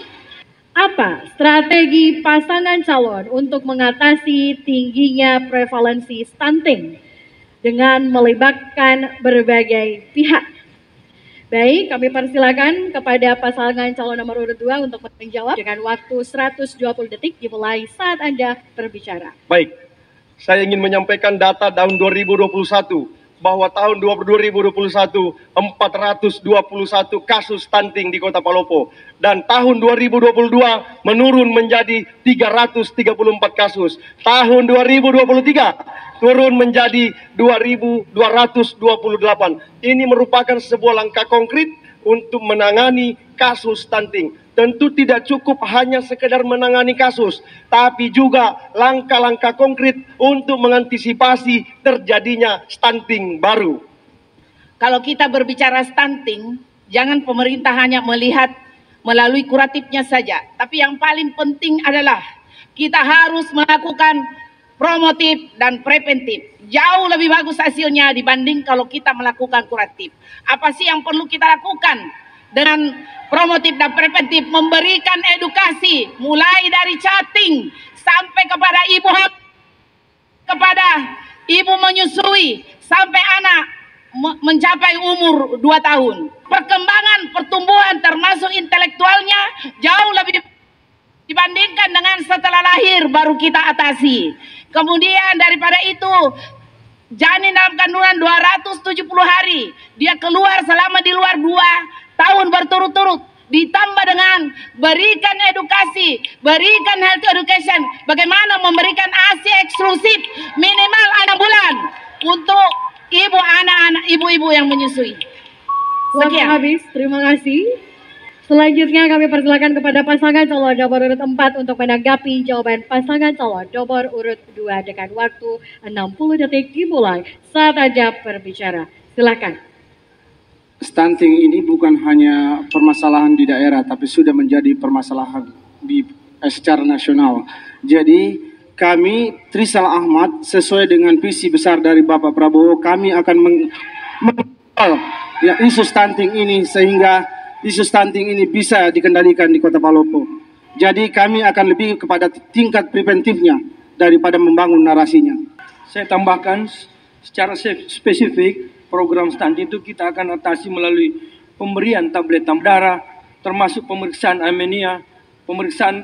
Apa strategi pasangan calon untuk mengatasi tingginya prevalensi stunting dengan melibatkan berbagai pihak? Baik, kami persilakan kepada pasangan calon nomor urut 2 untuk menjawab dengan waktu 120 detik dimulai saat Anda berbicara. Baik, saya ingin menyampaikan data tahun 2021. Bahwa tahun 2021 421 kasus stunting di Kota Palopo, dan tahun 2022 menurun menjadi 334 kasus. Tahun 2023 turun menjadi 2.228. Ini merupakan sebuah langkah konkret untuk menangani kasus stunting. Tentu tidak cukup hanya sekedar menangani kasus, tapi juga langkah-langkah konkret untuk mengantisipasi terjadinya stunting baru. Kalau kita berbicara stunting, jangan pemerintah hanya melihat melalui kuratifnya saja, tapi yang paling penting adalah kita harus melakukan promotif dan preventif. Jauh lebih bagus hasilnya dibanding kalau kita melakukan kuratif. Apa sih yang perlu kita lakukan? Dengan promotif dan preventif, memberikan edukasi mulai dari chatting sampai kepada ibu kepada ibu menyusui sampai anak mencapai umur 2 tahun. Perkembangan pertumbuhan termasuk intelektualnya jauh lebih dibandingkan dengan setelah lahir baru kita atasi. Kemudian daripada itu, janin dalam kandungan 270 hari, dia keluar selama di luar 2 tahun berturut-turut, ditambah dengan berikan edukasi, berikan health education, bagaimana memberikan ASI eksklusif minimal 6 bulan untuk ibu anak-anak, ibu-ibu yang menyusui. Waktu habis, terima kasih. Selanjutnya kami persilakan kepada pasangan calon nomor urut 4 untuk menanggapi jawaban pasangan calon nomor urut 2 dengan waktu 60 detik dimulai saat Anda berbicara. Silakan. Stunting ini bukan hanya permasalahan di daerah, tapi sudah menjadi permasalahan secara nasional. Jadi kami Trisal Ahmad sesuai dengan visi besar dari Bapak Prabowo, kami akan mengawal isu stunting ini sehingga isu stunting ini bisa dikendalikan di Kota Palopo. Jadi kami akan lebih kepada tingkat preventifnya daripada membangun narasinya. Saya tambahkan secara spesifik, program stunting itu kita akan atasi melalui pemberian tablet darah, termasuk pemeriksaan anemia,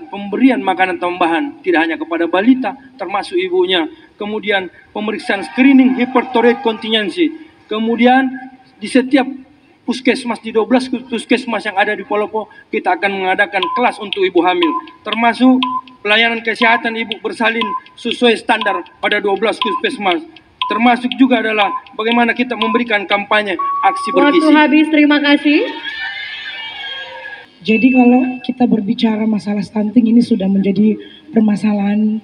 pemberian makanan tambahan, tidak hanya kepada balita, termasuk ibunya. Kemudian pemeriksaan screening hyperthyroid contingency. Kemudian di setiap puskesmas, di 12 puskesmas yang ada di Palopo, kita akan mengadakan kelas untuk ibu hamil. Termasuk pelayanan kesehatan ibu bersalin sesuai standar pada 12 puskesmas. Termasuk juga adalah bagaimana kita memberikan kampanye aksi bergizi. Waktu habis, terima kasih. Jadi kalau kita berbicara masalah stunting ini sudah menjadi permasalahan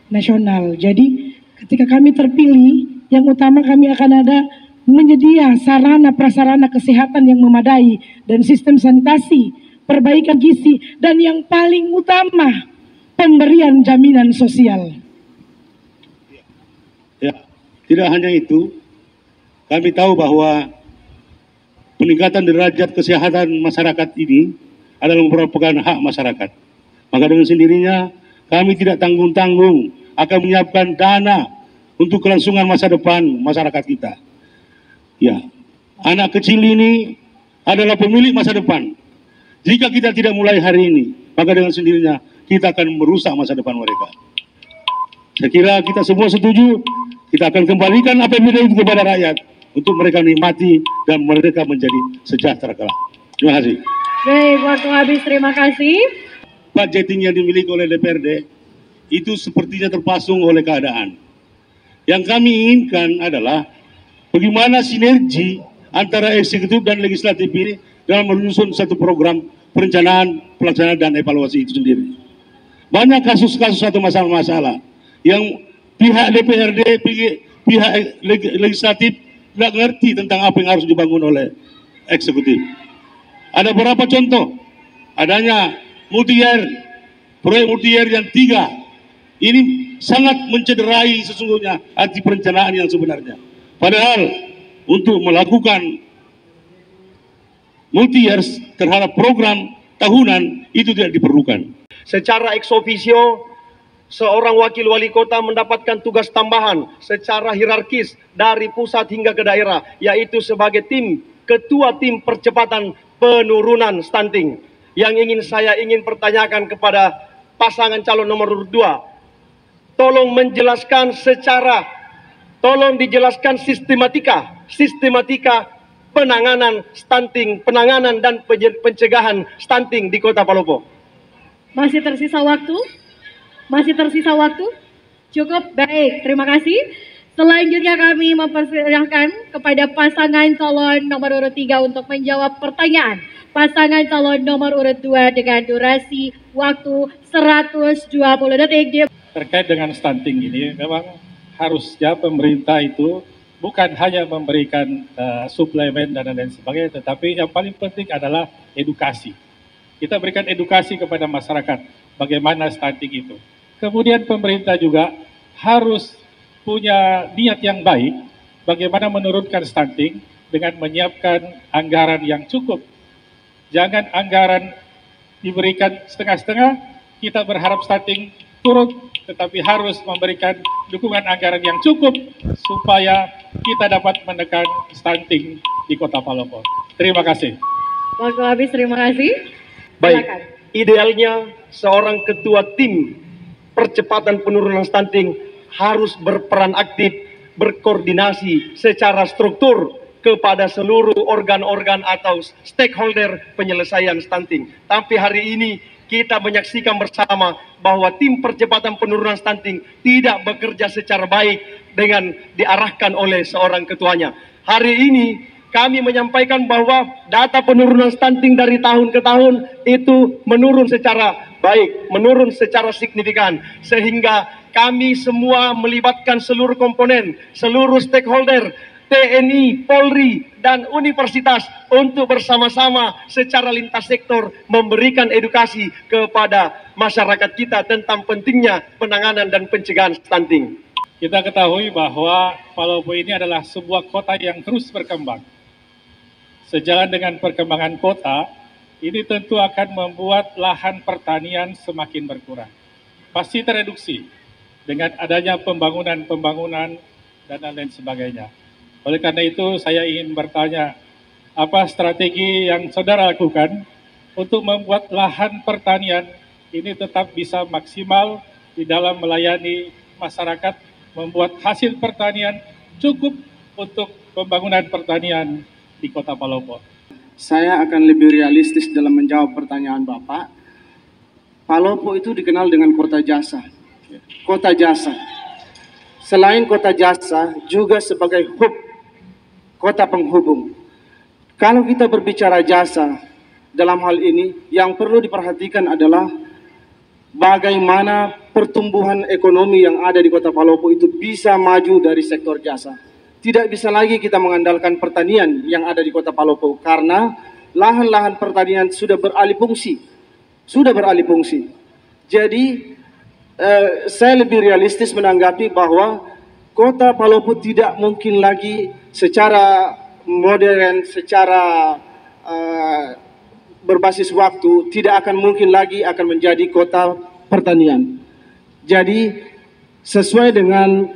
nasional. Jadi ketika kami terpilih, yang utama kami akan ada menyedia sarana prasarana kesehatan yang memadai dan sistem sanitasi, perbaikan gizi, dan yang paling utama pemberian jaminan sosial. Ya, tidak hanya itu, kami tahu bahwa peningkatan derajat kesehatan masyarakat ini adalah merupakan hak masyarakat. Maka dengan sendirinya kami tidak tanggung-tanggung akan menyiapkan dana untuk kelangsungan masa depan masyarakat kita. Ya, anak kecil ini adalah pemilik masa depan. Jika kita tidak mulai hari ini, maka dengan sendirinya kita akan merusak masa depan mereka. Saya kira kita semua setuju, kita akan kembalikan APBD itu kepada rakyat untuk mereka nikmati dan mereka menjadi sejahtera kelak. Terima kasih. Baik, waktu habis. Terima kasih. Budgeting yang dimiliki oleh DPRD itu sepertinya terpasung oleh keadaan. Yang kami inginkan adalah bagaimana sinergi antara eksekutif dan legislatif ini dalam menyusun satu program perencanaan, pelaksanaan, dan evaluasi itu sendiri. Banyak kasus-kasus atau masalah-masalah yang pihak DPRD, pihak legislatif tidak ngerti tentang apa yang harus dibangun oleh eksekutif. Ada beberapa contoh, adanya multi-year, proyek multi-year yang 3. Ini sangat mencederai sesungguhnya arti perencanaan yang sebenarnya. Padahal untuk melakukan multi-year terhadap program tahunan itu tidak diperlukan. Secara ex officio, seorang wakil wali kota mendapatkan tugas tambahan secara hierarkis dari pusat hingga ke daerah, yaitu sebagai ketua tim percepatan penurunan stunting. Yang saya ingin pertanyakan kepada pasangan calon nomor urut 2, tolong dijelaskan sistematika penanganan stunting, penanganan dan pencegahan stunting di Kota Palopo. Masih tersisa waktu? Cukup, baik, terima kasih. Selanjutnya kami mempersilahkan kepada pasangan calon nomor urut 3 untuk menjawab pertanyaan. Pasangan calon nomor urut 2 dengan durasi waktu 120 detik. Terkait dengan stunting ini, memang harusnya pemerintah itu bukan hanya memberikan suplemen dan lain sebagainya, tetapi yang paling penting adalah edukasi. Kita berikan edukasi kepada masyarakat bagaimana stunting itu. Kemudian pemerintah juga harus punya niat yang baik bagaimana menurunkan stunting dengan menyiapkan anggaran yang cukup. Jangan anggaran diberikan setengah-setengah, kita berharap stunting turun, tetapi harus memberikan dukungan anggaran yang cukup supaya kita dapat menekan stunting di Kota Palopo. Terima kasih. Waktu habis, terima kasih. Baik, Silakan. idealnya seorang ketua tim percepatan penurunan stunting harus berperan aktif, berkoordinasi secara struktur kepada seluruh organ-organ atau stakeholder penyelesaian stunting. Tapi hari ini kita menyaksikan bersama bahwa tim percepatan penurunan stunting tidak bekerja secara baik dengan diarahkan oleh seorang ketuanya. Hari ini kami menyampaikan bahwa data penurunan stunting dari tahun ke tahun itu menurun secara baik, menurun secara signifikan, sehingga kami semua melibatkan seluruh komponen, seluruh stakeholder, TNI, Polri, dan universitas untuk bersama-sama secara lintas sektor memberikan edukasi kepada masyarakat kita tentang pentingnya penanganan dan pencegahan stunting. Kita ketahui bahwa Palopo ini adalah sebuah kota yang terus berkembang. Sejalan dengan perkembangan kota, ini tentu akan membuat lahan pertanian semakin berkurang. Pasti tereduksi dengan adanya pembangunan dan lain sebagainya. Oleh karena itu saya ingin bertanya, apa strategi yang saudara lakukan untuk membuat lahan pertanian ini tetap bisa maksimal di dalam melayani masyarakat, membuat hasil pertanian cukup untuk pembangunan pertanian di Kota Palopo? Saya akan lebih realistis dalam menjawab pertanyaan Bapak. Palopo itu dikenal dengan kota jasa. Kota jasa. Selain kota jasa, juga sebagai hub, kota penghubung. Kalau kita berbicara jasa dalam hal ini, yang perlu diperhatikan adalah bagaimana pertumbuhan ekonomi yang ada di Kota Palopo itu bisa maju dari sektor jasa. Tidak bisa lagi kita mengandalkan pertanian yang ada di Kota Palopo karena lahan-lahan pertanian sudah beralih fungsi. Jadi saya lebih realistis menanggapi bahwa Kota Palopo tidak mungkin lagi secara modern secara berbasis waktu, tidak akan mungkin lagi akan menjadi kota pertanian. Jadi sesuai dengan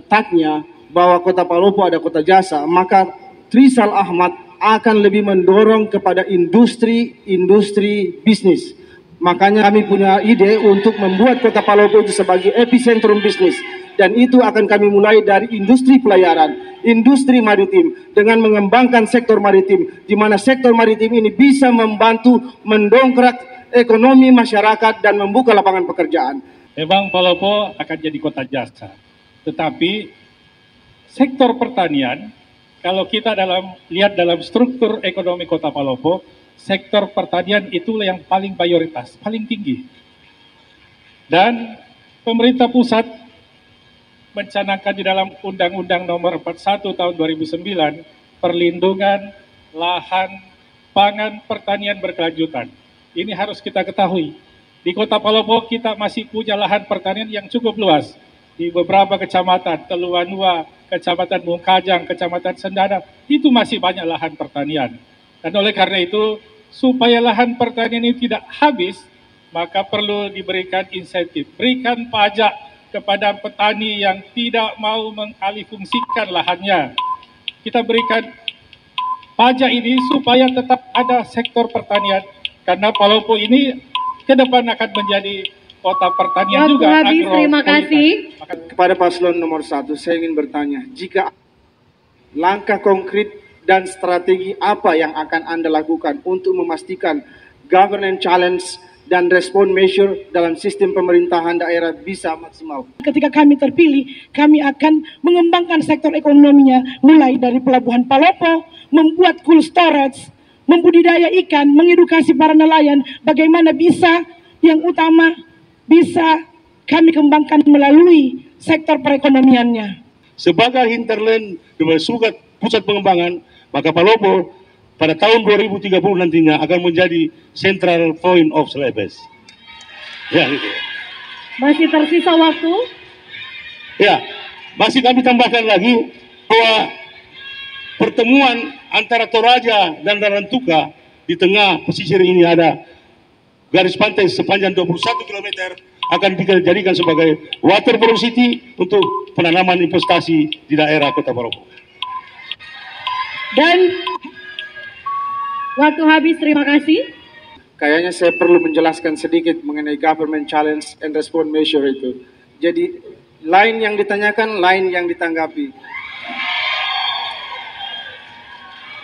tagnya bahwa Kota Palopo ada kota jasa, maka Trisal Ahmad akan lebih mendorong kepada industri bisnis. Makanya kami punya ide untuk membuat Kota Palopo itu sebagai epicentrum bisnis. Dan itu akan kami mulai dari industri pelayaran, industri maritim, dengan mengembangkan sektor maritim, di mana sektor maritim ini bisa membantu mendongkrak ekonomi masyarakat dan membuka lapangan pekerjaan. Memang Palopo akan jadi kota jasa, tetapi sektor pertanian, kalau kita lihat dalam struktur ekonomi Kota Palopo, sektor pertanian itulah yang paling mayoritas, paling tinggi. Dan pemerintah pusat mencanangkan di dalam Undang-Undang Nomor 41 Tahun 2009 perlindungan lahan pangan pertanian berkelanjutan. Ini harus kita ketahui. Di Kota Palopo kita masih punya lahan pertanian yang cukup luas. Di beberapa kecamatan, Teluanua, Kecamatan Mungkajang, Kecamatan Sendana, itu masih banyak lahan pertanian. Dan oleh karena itu, supaya lahan pertanian ini tidak habis, maka perlu diberikan insentif. Berikan pajak kepada petani yang tidak mau mengalihfungsikan lahannya. Kita berikan pajak ini supaya tetap ada sektor pertanian. Karena Palopo ini ke depan akan menjadi kota pertanian Waktu juga. Habis, terima kasih. Kepada paslon nomor 1, saya ingin bertanya, jika langkah konkret dan strategi apa yang akan Anda lakukan untuk memastikan governance challenge dan respon measure dalam sistem pemerintahan daerah bisa maksimal? Ketika kami terpilih, kami akan mengembangkan sektor ekonominya, mulai dari Pelabuhan Palopo, membuat cool storage, membudidaya ikan, mengedukasi para nelayan, bagaimana bisa yang utama bisa kami kembangkan melalui sektor perekonomiannya. Sebagai hinterland dengan pusat pengembangan, maka Palopo pada tahun 2030 nantinya akan menjadi central point of Celebes. Ya, gitu. Masih tersisa waktu. Ya, masih kami tambahkan lagi bahwa pertemuan antara Toraja dan Darantuka di tengah pesisir ini ada garis pantai sepanjang 21 km akan dijadikan sebagai waterborne city untuk penanaman investasi di daerah Kota Palopo. Dan waktu habis, terima kasih. Kayaknya saya perlu menjelaskan sedikit mengenai government challenge and response measure itu. Jadi lain yang ditanyakan, lain yang ditanggapi.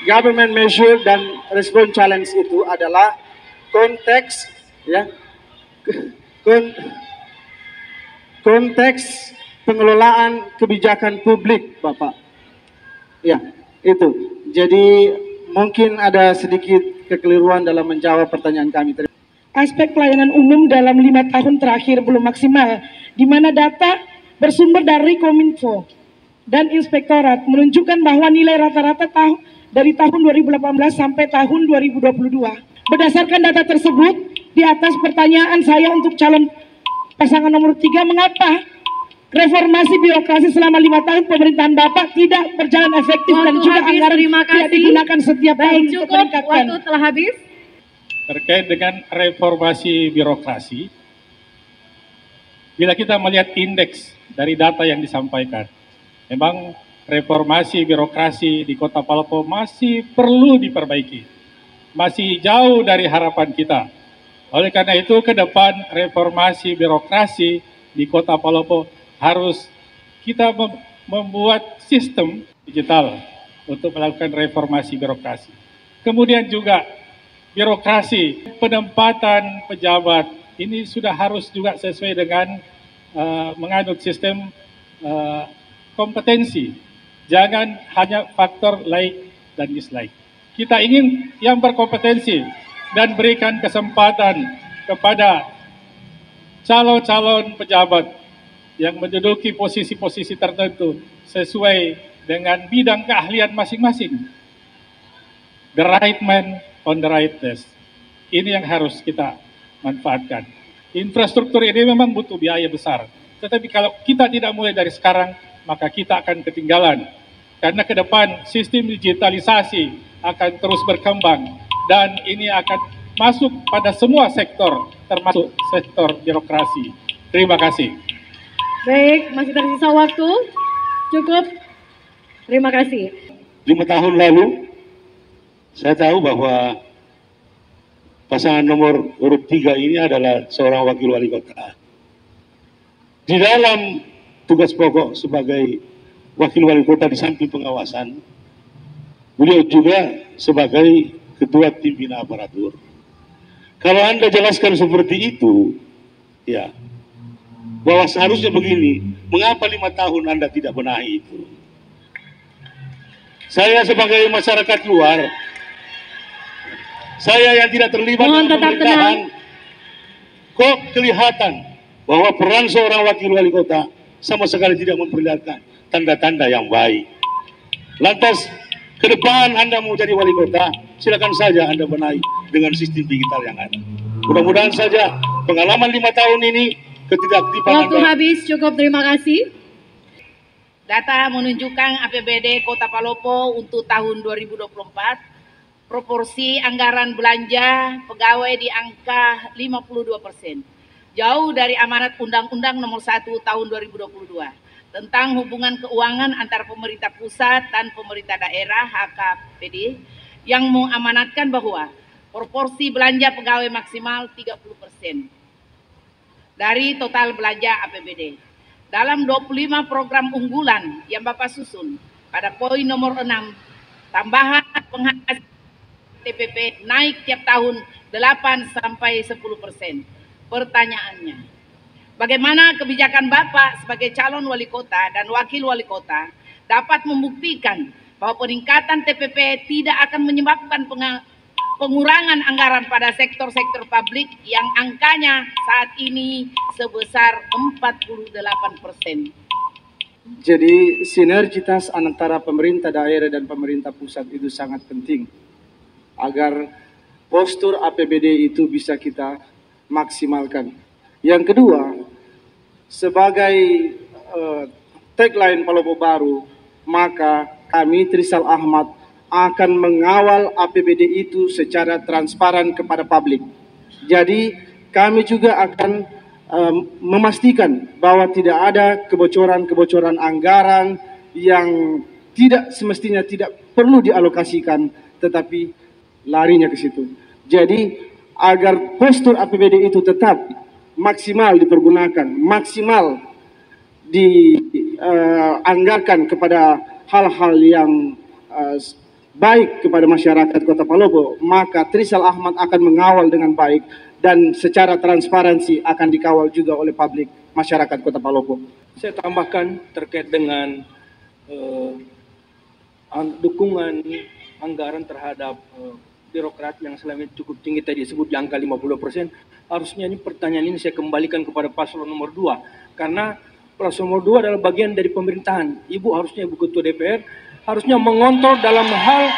Government measure dan response challenge itu adalah konteks, ya, konteks pengelolaan kebijakan publik, Bapak. Ya, itu. Jadi mungkin ada sedikit kekeliruan dalam menjawab pertanyaan kami. Aspek pelayanan umum dalam 5 tahun terakhir belum maksimal, di mana data bersumber dari Kominfo dan Inspektorat menunjukkan bahwa nilai rata-rata dari tahun 2018 sampai tahun 2022. Berdasarkan data tersebut, di atas pertanyaan saya untuk calon pasangan nomor 3, mengapa reformasi birokrasi selama 5 tahun pemerintahan Bapak tidak berjalan efektif dan juga anggaran tidak digunakan setiap tahun untuk meningkatkan. Waktu telah habis. Terkait dengan reformasi birokrasi, bila kita melihat indeks dari data yang disampaikan, memang reformasi birokrasi di Kota Palopo masih perlu diperbaiki, masih jauh dari harapan kita. Oleh karena itu, ke depan reformasi birokrasi di Kota Palopo harus kita membuat sistem digital untuk melakukan reformasi birokrasi. Kemudian juga birokrasi, penempatan pejabat, ini sudah harus juga sesuai dengan menganut sistem kompetensi. Jangan hanya faktor like dan dislike. Kita ingin yang berkompetensi dan berikan kesempatan kepada calon-calon pejabat yang menduduki posisi-posisi tertentu sesuai dengan bidang keahlian masing-masing. The right man on the right desk. Ini yang harus kita manfaatkan. Infrastruktur ini memang butuh biaya besar. Tetapi kalau kita tidak mulai dari sekarang, maka kita akan ketinggalan. karena ke depan sistem digitalisasi akan terus berkembang dan ini akan masuk pada semua sektor, termasuk sektor birokrasi. Terima kasih. Baik, masih tersisa waktu. Cukup. Terima kasih. 5 tahun lalu, saya tahu bahwa pasangan nomor urut 3 ini adalah seorang wakil wali kota. Di dalam tugas pokok sebagai wakil wali kota di samping pengawasan, beliau juga sebagai ketua tim bina aparatur. Kalau Anda jelaskan seperti itu, ya, bahwa seharusnya begini, mengapa 5 tahun Anda tidak benahi itu? Saya sebagai masyarakat luar, saya yang tidak terlibat dalam pemerintahan, kok kelihatan bahwa peran seorang wakil wali kota sama sekali tidak memperlihatkan tanda-tanda yang baik. Lantas, ke depan Anda mau jadi wali kota, silakan saja Anda benahi dengan sistem digital yang ada. Mudah-mudahan saja pengalaman 5 tahun ini, ketidakaktifan Waktu Anda. habis, cukup, terima kasih. Data menunjukkan APBD Kota Palopo untuk tahun 2024, proporsi anggaran belanja pegawai di angka 52%. Jauh dari amanat Undang-Undang Nomor 1 Tahun 2022 tentang hubungan keuangan antara pemerintah pusat dan pemerintah daerah HKPD yang mengamanatkan bahwa proporsi belanja pegawai maksimal 30% dari total belanja APBD. Dalam 25 program unggulan yang Bapak susun, pada poin nomor 6, tambahan penghasilan TPP naik tiap tahun 8 sampai 10%. Pertanyaannya, bagaimana kebijakan Bapak sebagai calon wali kota dan wakil wali kota dapat membuktikan bahwa peningkatan TPP tidak akan menyebabkan pengurangan anggaran pada sektor-sektor publik yang angkanya saat ini sebesar 48%. Jadi sinergitas antara pemerintah daerah dan pemerintah pusat itu sangat penting agar postur APBD itu bisa kita maksimalkan. Yang kedua, sebagai tagline Palopo Baru, maka kami Trisal Ahmad akan mengawal APBD itu secara transparan kepada publik. Jadi kami juga akan memastikan bahwa tidak ada kebocoran-kebocoran anggaran yang tidak semestinya tidak perlu dialokasikan, tetapi larinya ke situ. Jadi agar postur APBD itu tetap maksimal dipergunakan, maksimal dianggarkan kepada hal-hal yang baik kepada masyarakat Kota Palopo, maka Trisal Ahmad akan mengawal dengan baik dan secara transparansi akan dikawal juga oleh publik masyarakat Kota Palopo. Saya tambahkan terkait dengan dukungan anggaran terhadap birokrat yang selama ini cukup tinggi tadi disebut di angka 50%. Harusnya ini pertanyaan ini saya kembalikan kepada paslon nomor 2 karena paslon nomor 2 adalah bagian dari pemerintahan. Ibu Ketua DPR harusnya mengontrol dalam hal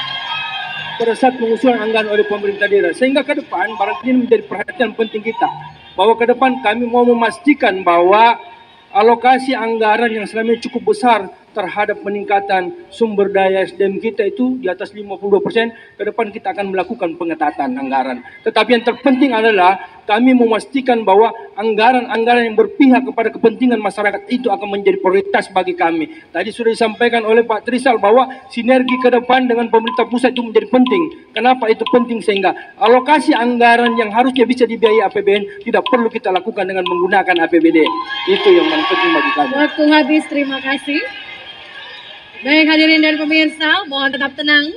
pada saat pengusulan anggaran oleh pemerintah daerah. Sehingga ke depan barangkali ini menjadi perhatian penting kita. Bahwa ke depan kami mau memastikan bahwa alokasi anggaran yang selama ini cukup besar terhadap peningkatan sumber daya SDM kita itu di atas 52%, ke depan kita akan melakukan pengetatan anggaran. Tetapi yang terpenting adalah kami memastikan bahwa anggaran-anggaran yang berpihak kepada kepentingan masyarakat itu akan menjadi prioritas bagi kami. Tadi sudah disampaikan oleh Pak Trisal bahwa sinergi ke depan dengan pemerintah pusat itu menjadi penting. Kenapa itu penting? Sehingga alokasi anggaran yang harusnya bisa dibiayai APBN tidak perlu kita lakukan dengan menggunakan APBD. Itu yang paling penting bagi kami. Waktu habis, terima kasih. Baik hadirin dan pemirsa, mohon tetap tenang.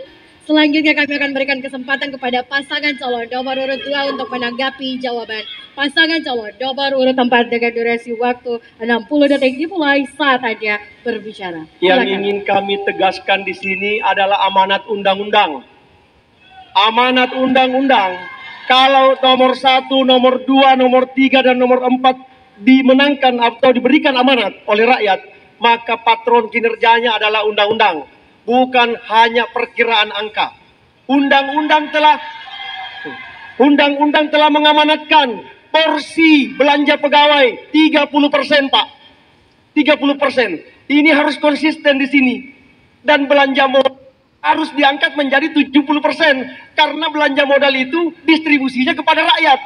Selanjutnya kami akan berikan kesempatan kepada pasangan calon nomor urut 2 untuk menanggapi jawaban pasangan calon nomor urut 4 dengan durasi waktu 60 detik dimulai saat Anda berbicara. Yang Silakan. ingin kami tegaskan di sini adalah amanat undang-undang. Amanat undang-undang, kalau nomor 1, nomor 2, nomor 3, dan nomor 4 dimenangkan atau diberikan amanat oleh rakyat, maka patron kinerjanya adalah undang-undang, bukan hanya perkiraan angka. Undang-undang telah mengamanatkan porsi belanja pegawai 30%, Pak. 30%. Ini harus konsisten di sini. dan belanja modal harus diangkat menjadi 70% karena belanja modal itu distribusinya kepada rakyat,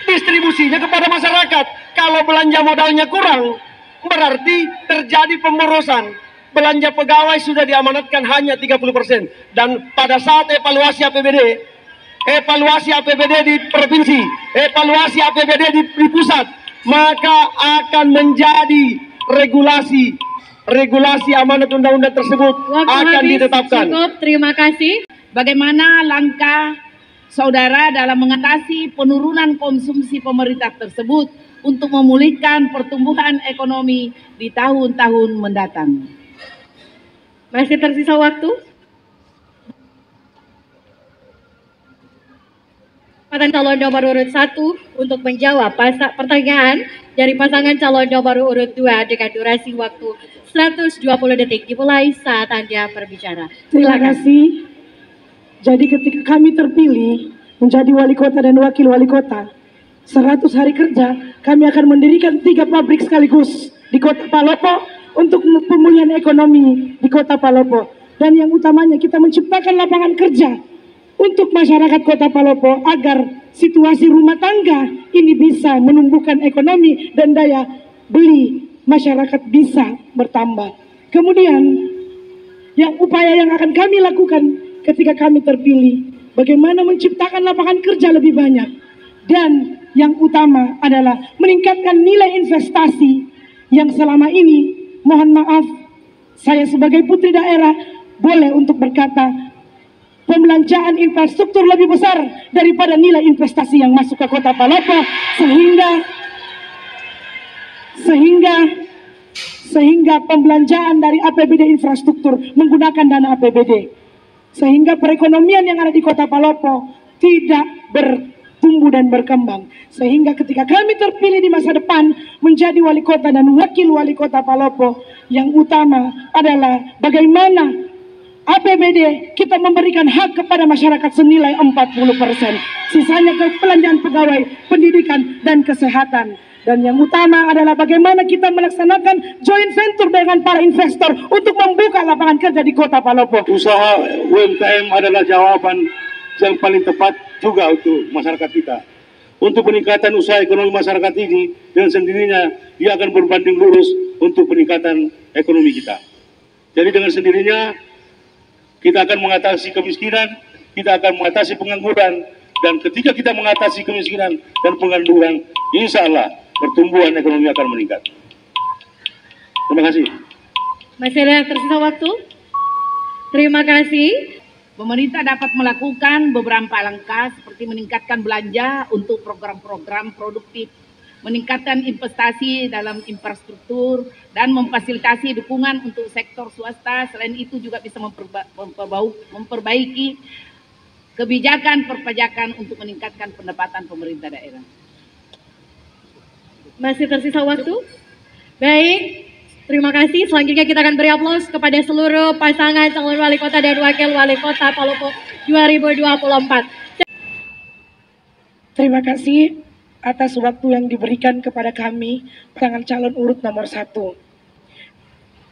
distribusinya kepada masyarakat. Kalau belanja modalnya kurang, berarti terjadi pemborosan. Belanja pegawai sudah diamanatkan hanya 30%. Dan pada saat evaluasi APBD di provinsi, evaluasi APBD di pusat, maka akan menjadi regulasi amanat undang-undang tersebut akan ditetapkan. Cukup, terima kasih. Bagaimana langkah saudara dalam mengatasi penurunan konsumsi pemerintah tersebut untuk memulihkan pertumbuhan ekonomi di tahun-tahun mendatang? Masih tersisa waktu. Pasangan calon nomor urut 1 untuk menjawab pertanyaan dari pasangan calon nomor urut 2 dengan durasi waktu 120 detik dimulai saat Anda berbicara. Terima kasih. Jadi ketika kami terpilih menjadi wali kota dan wakil wali kota, 100 hari kerja kami akan mendirikan 3 pabrik sekaligus di Kota Palopo untuk pemulihan ekonomi di Kota Palopo. Dan yang utamanya kita menciptakan lapangan kerja untuk masyarakat Kota Palopo agar situasi rumah tangga ini bisa menumbuhkan ekonomi dan daya beli masyarakat bisa bertambah. Kemudian yang upaya yang akan kami lakukan ketika kami terpilih, bagaimana menciptakan lapangan kerja lebih banyak. Dan yang utama adalah meningkatkan nilai investasi yang selama ini, mohon maaf, saya sebagai putri daerah boleh untuk berkata pembelanjaan infrastruktur lebih besar daripada nilai investasi yang masuk ke Kota Palopo, sehingga pembelanjaan dari APBD infrastruktur menggunakan dana APBD, sehingga perekonomian yang ada di Kota Palopo tidak bertumbuh dan berkembang. Sehingga ketika kami terpilih di masa depan menjadi wali kota dan wakil wali kota Palopo, yang utama adalah bagaimana APBD kita memberikan hak kepada masyarakat senilai 40%. Sisanya ke belanjaan pegawai, pendidikan, dan kesehatan. Dan yang utama adalah bagaimana kita melaksanakan joint venture dengan para investor untuk membuka lapangan kerja di Kota Palopo. Usaha UMKM adalah jawaban yang paling tepat juga untuk masyarakat kita. Untuk peningkatan usaha ekonomi masyarakat ini, dengan sendirinya dia akan berbanding lurus untuk peningkatan ekonomi kita. Jadi dengan sendirinya kita akan mengatasi kemiskinan, kita akan mengatasi pengangguran, dan ketika kita mengatasi kemiskinan dan pengangguran, insya Allah pertumbuhan ekonomi akan meningkat. Terima kasih. Masih ada tersisa waktu. Terima kasih. Pemerintah dapat melakukan beberapa langkah seperti meningkatkan belanja untuk program-program produktif, meningkatkan investasi dalam infrastruktur, dan memfasilitasi dukungan untuk sektor swasta. Selain itu juga bisa memperbaiki kebijakan perpajakan untuk meningkatkan pendapatan pemerintah daerah. Masih tersisa waktu? Baik, terima kasih. Selanjutnya kita akan beri aplaus kepada seluruh pasangan calon wali kota dan wakil wali kota Palopo 2024. Terima kasih atas waktu yang diberikan kepada kami, pasangan calon urut nomor 1.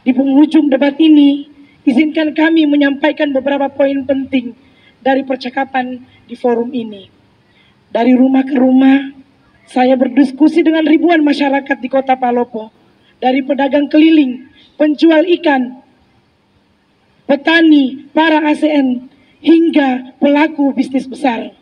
Di penghujung debat ini, izinkan kami menyampaikan beberapa poin penting dari percakapan di forum ini. Dari rumah ke rumah, saya berdiskusi dengan ribuan masyarakat di Kota Palopo, dari pedagang keliling, penjual ikan, petani, para ASN, hingga pelaku bisnis besar.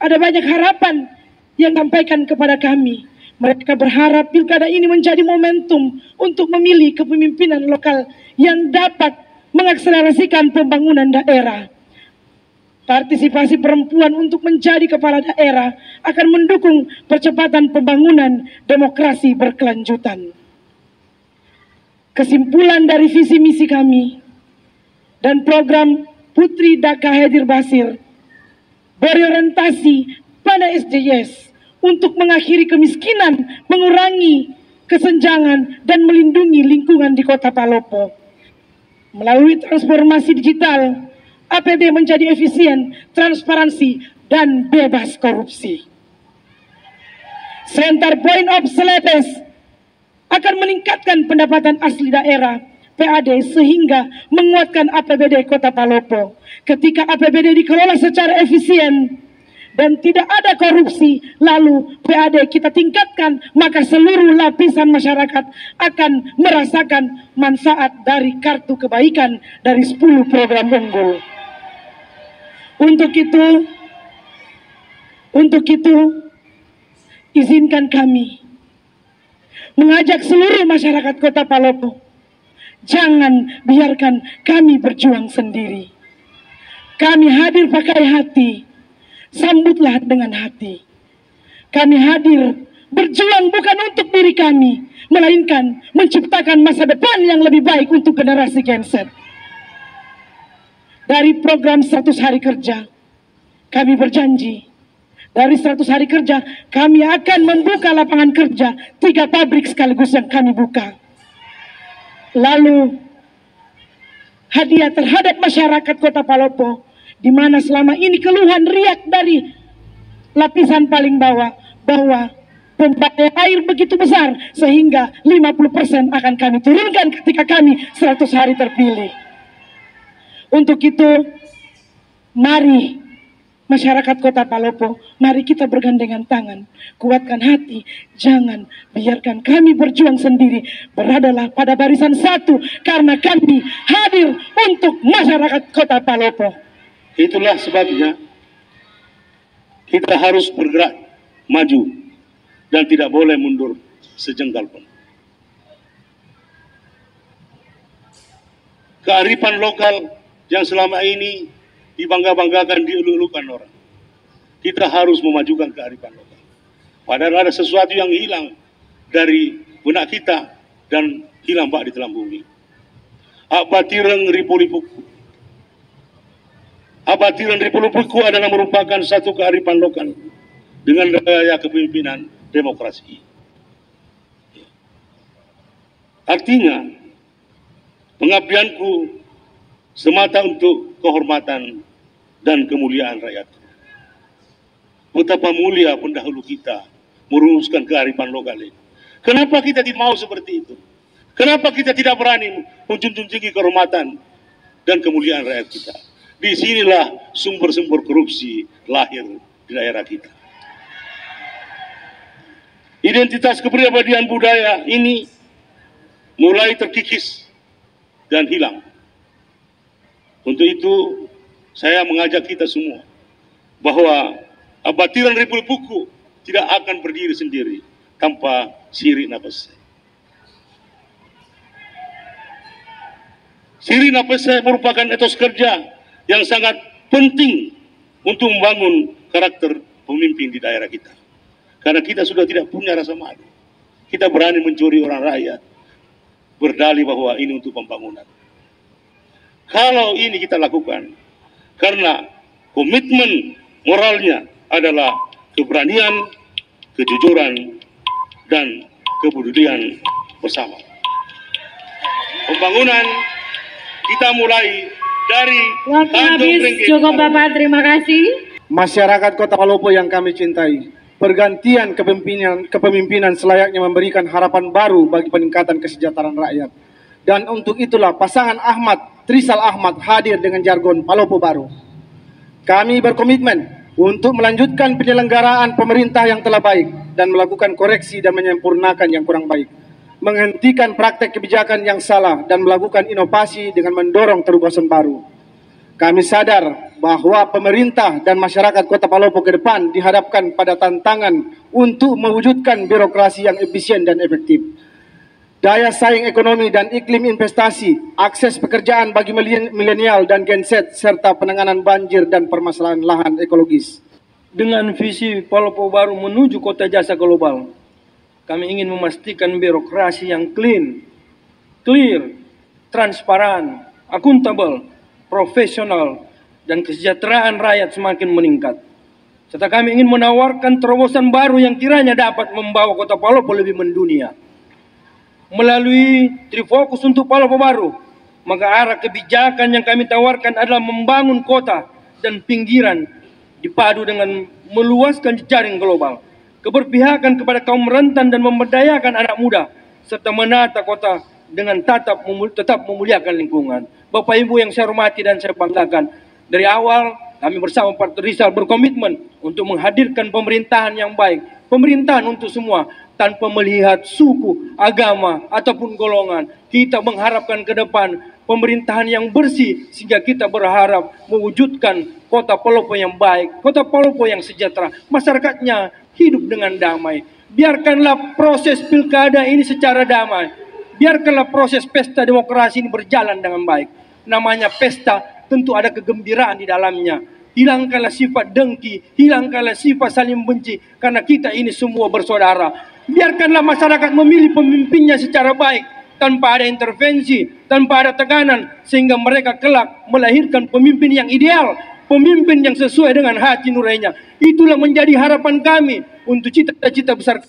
Ada banyak harapan yang disampaikan kepada kami. Mereka berharap pilkada ini menjadi momentum untuk memilih kepemimpinan lokal yang dapat mengakselerasikan pembangunan daerah. Partisipasi perempuan untuk menjadi kepala daerah akan mendukung percepatan pembangunan demokrasi berkelanjutan. Kesimpulan dari visi misi kami dan program Putri Daka Hadir Basir berorientasi pada SDGs untuk mengakhiri kemiskinan, mengurangi kesenjangan, dan melindungi lingkungan di Kota Palopo. Melalui transformasi digital, APD menjadi efisien, transparansi, dan bebas korupsi. Center Point of Celebes akan meningkatkan pendapatan asli daerah, PAD sehingga menguatkan APBD Kota Palopo. Ketika APBD dikelola secara efisien dan tidak ada korupsi, lalu PAD kita tingkatkan, maka seluruh lapisan masyarakat akan merasakan manfaat dari kartu kebaikan dari 10 program unggul. Untuk itu, izinkan kami mengajak seluruh masyarakat Kota Palopo, jangan biarkan kami berjuang sendiri. Kami hadir pakai hati, sambutlah dengan hati. Kami hadir berjuang bukan untuk diri kami, melainkan menciptakan masa depan yang lebih baik untuk generasi Gen Z. Dari program 100 hari kerja, kami berjanji, dari 100 hari kerja, kami akan membuka lapangan kerja 3 pabrik sekaligus yang kami buka. Lalu, hadiah terhadap masyarakat Kota Palopo, di mana selama ini keluhan riak dari lapisan paling bawah bahwa pembayaran air begitu besar sehingga 50% akan kami turunkan ketika kami 100 hari terpilih. Untuk itu, mari masyarakat Kota Palopo, mari kita bergandengan tangan, kuatkan hati, jangan biarkan kami berjuang sendiri. Beradalah pada barisan satu karena kami hadir untuk masyarakat Kota Palopo. Itulah sebabnya kita harus bergerak maju dan tidak boleh mundur sejengkal pun. Kearifan lokal yang selama ini dibangga-banggakan, dielu-elukan orang. Kita harus memajukan kearifan lokal. Padahal ada sesuatu yang hilang dari benak kita dan hilang di telan bumi. Abatireng Ripolipuku. Abatiran Ripolipuku adalah merupakan satu kearifan lokal dengan gaya kepemimpinan demokrasi. Artinya, pengabdianku semata untuk kehormatan dan kemuliaan rakyat. Betapa mulia pendahulu kita merumuskan kearifan lokal ini. Kenapa kita tidak mau seperti itu? Kenapa kita tidak berani menjunjung tinggi kehormatan dan kemuliaan rakyat kita? Disinilah sumber-sumber korupsi lahir di daerah kita. Identitas kepribadian budaya ini mulai terkikis dan hilang. Untuk itu, saya mengajak kita semua bahwa Abatiran Ripolipuku tidak akan berdiri sendiri tanpa Siri Napese. Siri Napese merupakan etos kerja yang sangat penting untuk membangun karakter pemimpin di daerah kita. Karena kita sudah tidak punya rasa malu. Kita berani mencuri orang rakyat, berdalih bahwa ini untuk pembangunan. Kalau ini kita lakukan, karena komitmen moralnya adalah keberanian, kejujuran, dan kepedulian bersama. Pembangunan kita mulai dari waktu habis. Cukup Bapak, terima kasih. Masyarakat Kota Palopo yang kami cintai, pergantian kepemimpinan selayaknya memberikan harapan baru bagi peningkatan kesejahteraan rakyat. Dan untuk itulah pasangan Trisal Ahmad hadir dengan jargon Palopo baru. Kami berkomitmen untuk melanjutkan penyelenggaraan pemerintah yang telah baik dan melakukan koreksi dan menyempurnakan yang kurang baik. Menghentikan praktek kebijakan yang salah dan melakukan inovasi dengan mendorong terobosan baru. Kami sadar bahwa pemerintah dan masyarakat Kota Palopo ke depan dihadapkan pada tantangan untuk mewujudkan birokrasi yang efisien dan efektif. Daya saing ekonomi dan iklim investasi, akses pekerjaan bagi milenial dan Gen Z, serta penanganan banjir dan permasalahan lahan ekologis. Dengan visi Palopo baru menuju kota jasa global, kami ingin memastikan birokrasi yang clean, clear, transparan, akuntabel, profesional, dan kesejahteraan rakyat semakin meningkat. Serta kami ingin menawarkan terobosan baru yang kiranya dapat membawa Kota Palopo lebih mendunia. Melalui trifokus untuk Palopo baru, maka arah kebijakan yang kami tawarkan adalah membangun kota dan pinggiran dipadu dengan meluaskan jejaring global, keberpihakan kepada kaum rentan dan memberdayakan anak muda, serta menata kota dengan tetap memuliakan lingkungan. Bapak Ibu yang saya hormati dan saya banggakan, dari awal kami bersama Partai Rizal berkomitmen untuk menghadirkan pemerintahan yang baik, pemerintahan untuk semua, tanpa melihat suku, agama, ataupun golongan. Kita mengharapkan ke depan pemerintahan yang bersih, sehingga kita berharap mewujudkan Kota Palopo yang baik, Kota Palopo yang sejahtera, masyarakatnya hidup dengan damai. Biarkanlah proses pilkada ini secara damai. Biarkanlah proses pesta demokrasi ini berjalan dengan baik. Namanya pesta, tentu ada kegembiraan di dalamnya. Hilangkanlah sifat dengki, hilangkanlah sifat saling benci, karena kita ini semua bersaudara. Biarkanlah masyarakat memilih pemimpinnya secara baik, tanpa ada intervensi, tanpa ada tekanan, sehingga mereka kelak melahirkan pemimpin yang ideal, pemimpin yang sesuai dengan hati nuraninya. Itulah menjadi harapan kami untuk cita-cita besar.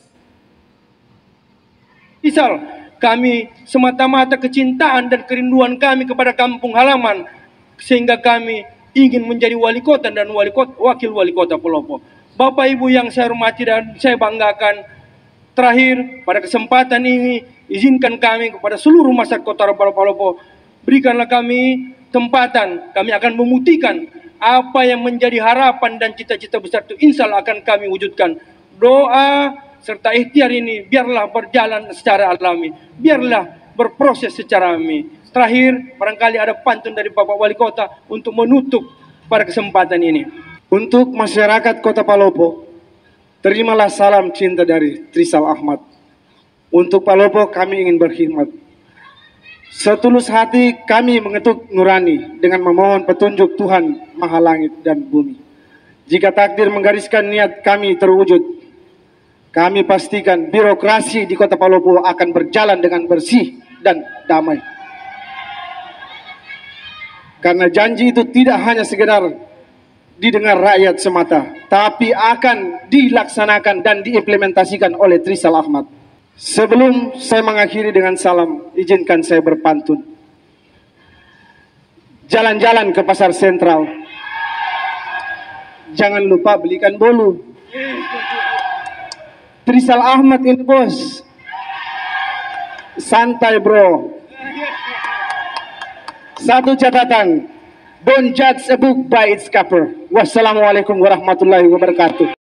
Misal, kami semata-mata kecintaan dan kerinduan kami kepada kampung halaman, sehingga kami ingin menjadi wali kota dan wakil wali kota Palopo. Bapak Ibu yang saya hormati dan saya banggakan, terakhir pada kesempatan ini izinkan kami kepada seluruh masyarakat Kota Palopo, berikanlah kami tempatan, kami akan membuktikan apa yang menjadi harapan dan cita-cita besar itu, insya Allah akan kami wujudkan. Doa serta ikhtiar ini biarlah berjalan secara alami, biarlah berproses secara alami. Terakhir, barangkali ada pantun dari Bapak Wali Kota untuk menutup pada kesempatan ini. Untuk masyarakat Kota Palopo, terimalah salam cinta dari Trisal Ahmad. Untuk Palopo kami ingin berkhidmat. Setulus hati kami mengetuk nurani dengan memohon petunjuk Tuhan Maha Langit dan Bumi. Jika takdir menggariskan niat kami terwujud, kami pastikan birokrasi di Kota Palopo akan berjalan dengan bersih dan damai. Karena janji itu tidak hanya sekedar didengar rakyat semata, tapi akan dilaksanakan dan diimplementasikan oleh Trisal Ahmad. Sebelum saya mengakhiri dengan salam, izinkan saya berpantun. Jalan-jalan ke pasar sentral, jangan lupa belikan bolu. Trisal Ahmad ini bos. Santai bro. Satu catatan, don't judge a book by its cover. Wassalamualaikum warahmatullahi wabarakatuh.